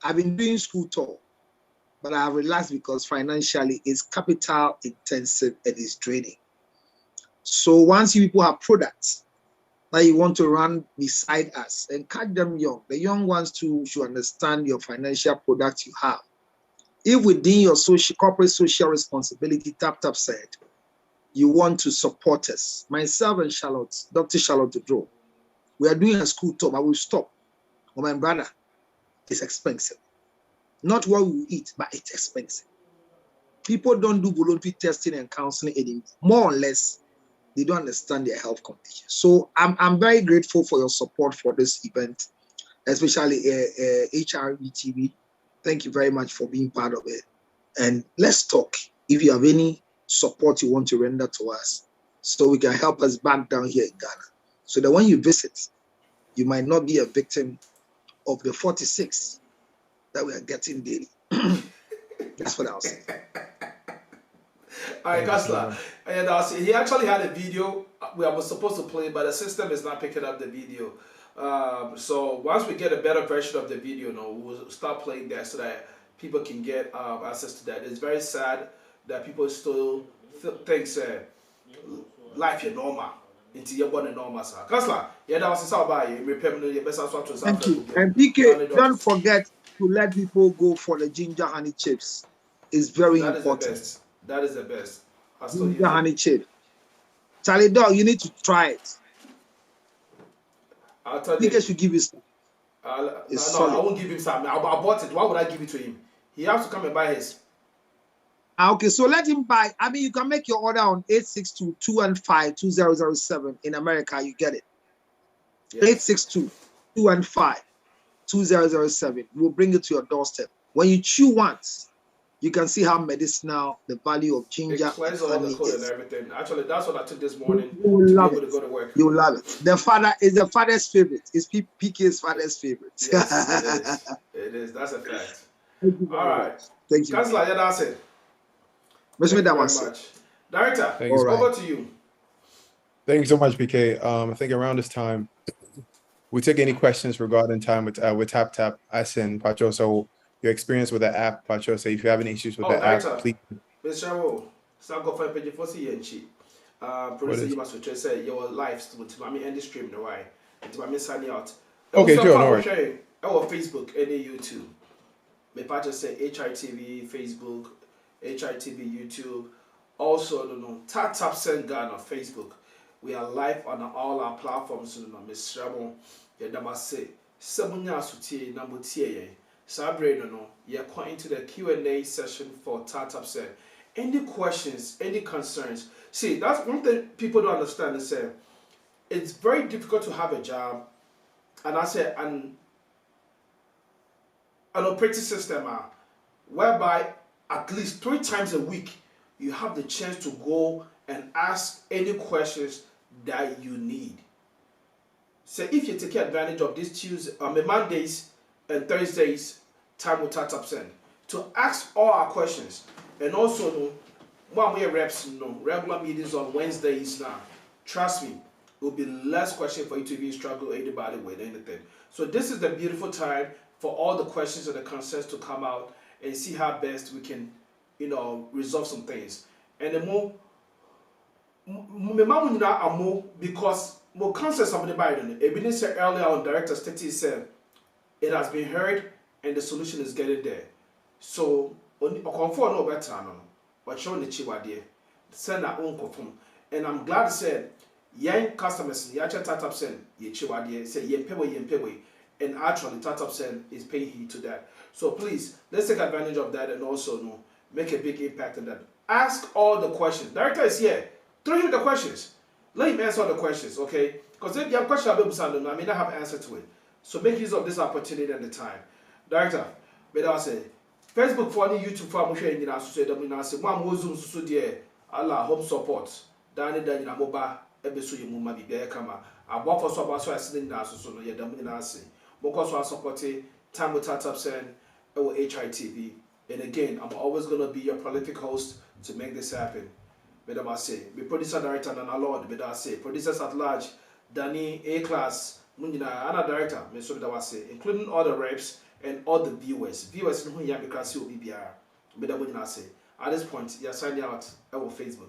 I've been doing school tour, but I have relaxed because financially it's capital intensive and it's draining. So once you people have products that you want to run beside us and catch them young, the young ones too should understand your financial product you have. If within your corporate social responsibility, TapTap said, you want to support us, myself and Charlotte, Dr. Charlotte Dodro, we are doing a school tour, but we'll stop. Oh, my brother, it's expensive. Not what we eat, but it's expensive. People don't do voluntary testing and counseling anymore. More or less, they don't understand their health condition. So I'm very grateful for your support for this event, especially HRE TV. Thank you very much for being part of it. And let's talk. If you have any support you want to render to us, so we can help us back down here in Ghana, so that when you visit, you might not be a victim of the 46 that we are getting daily. That's what I'll say. All right, Kasla. And he actually had a video we was supposed to play, but the system is not picking up the video. So once we get a better version of the video, we'll start playing that so that people can get access to that. It's very sad that people still think life is normal. Into your body normal, sir. Kasla, that was about you. Thank you. And PK, don't forget to let people go for the ginger honey chips. It's very important. That is the best. Ginger honey chip. Charlie Dog, you need to try it. I'll tell you. PK should give you some. No, I won't give him some. I bought it. Why would I give it to him? He has to come and buy his. Okay, so let him buy. I mean, you can make your order on 862-215-2007. In America, you get it. Yes. 862-215-2007. We'll bring it to your doorstep. When you chew once, you can see how medicinal the value of ginger and honey is. And everything. Actually, that's what I took this morning. You will love it. To go to work. You will love it. The father is the father's favorite. It's PK's father's favorite. Yes, it is. That's a fact. All right. Thank you. Councillor, that's it. Thank you very much. Director, over to you. Thank you so much, PK. I think around this time, we take any questions regarding time with TapTap. I send Pacho. So your experience with the app, Pacho. So if you have any issues with the app, please. Mr. Sango for page 40 inch. Producer, you must say your live with me end the stream no why. It's my signing out. Okay, sure, no worries. Our Facebook and YouTube. Me part say HITV Facebook, HITV YouTube. Also, Tap Send Ghana Facebook. We are live on all our platforms. Miss Ramon, Yadamase, Samunya Suti, Namutie. Sabre, you're going into the Q&A session for Tap Send. Any questions, any concerns? See, that's one thing people don't understand. Is it's very difficult to have a job, and I say an operating system whereby at least 3 times a week you have the chance to go and ask any questions that you need. So if you take advantage of this Mondays and Thursdays time with Tap Send to ask all our questions, and also one way reps regular meetings on Wednesdays now, trust me, it will be less question for you to even struggle anybody with anything. So this is the beautiful time for all the questions and the concerns to come out and see how best we can, resolve some things. And the more, because more concerns of the Biden, Ebenezer said earlier on, Director Steti said, it has been heard and the solution is getting there. So, Okonfo no better no, but show the chiwadie, send our own confirm. And I'm glad to say, young customers, Yacha Tap Send, ye chiwadie, say yempewe. And actually, Tap Send is paying heed to that. So please, let's take advantage of that and also make a big impact on that. Ask all the questions. Director is here. Throw him the questions. Let him answer all the questions, okay? Because if you have questions about I may not have an answer to it. So make use of this opportunity and the time. Director, but I say, Facebook for any YouTube for Mushe in our society, one Zoom so dear, Allah home support. Danny Daniel Moba, Ebesu Muma Bibekama. I work for so I sit in our society, Yadaminasi. Because I support time with Tap Send or HITV. And again, I'm always going to be your prolific host to make this happen. But I say, be producer director and Lord, but I say, producers at large, Danny, A-Class, Munina, Anna director, including all the reps and all the viewers. Viewers who you have because you will be BBR. But I say, at this point, you're signing out over Facebook.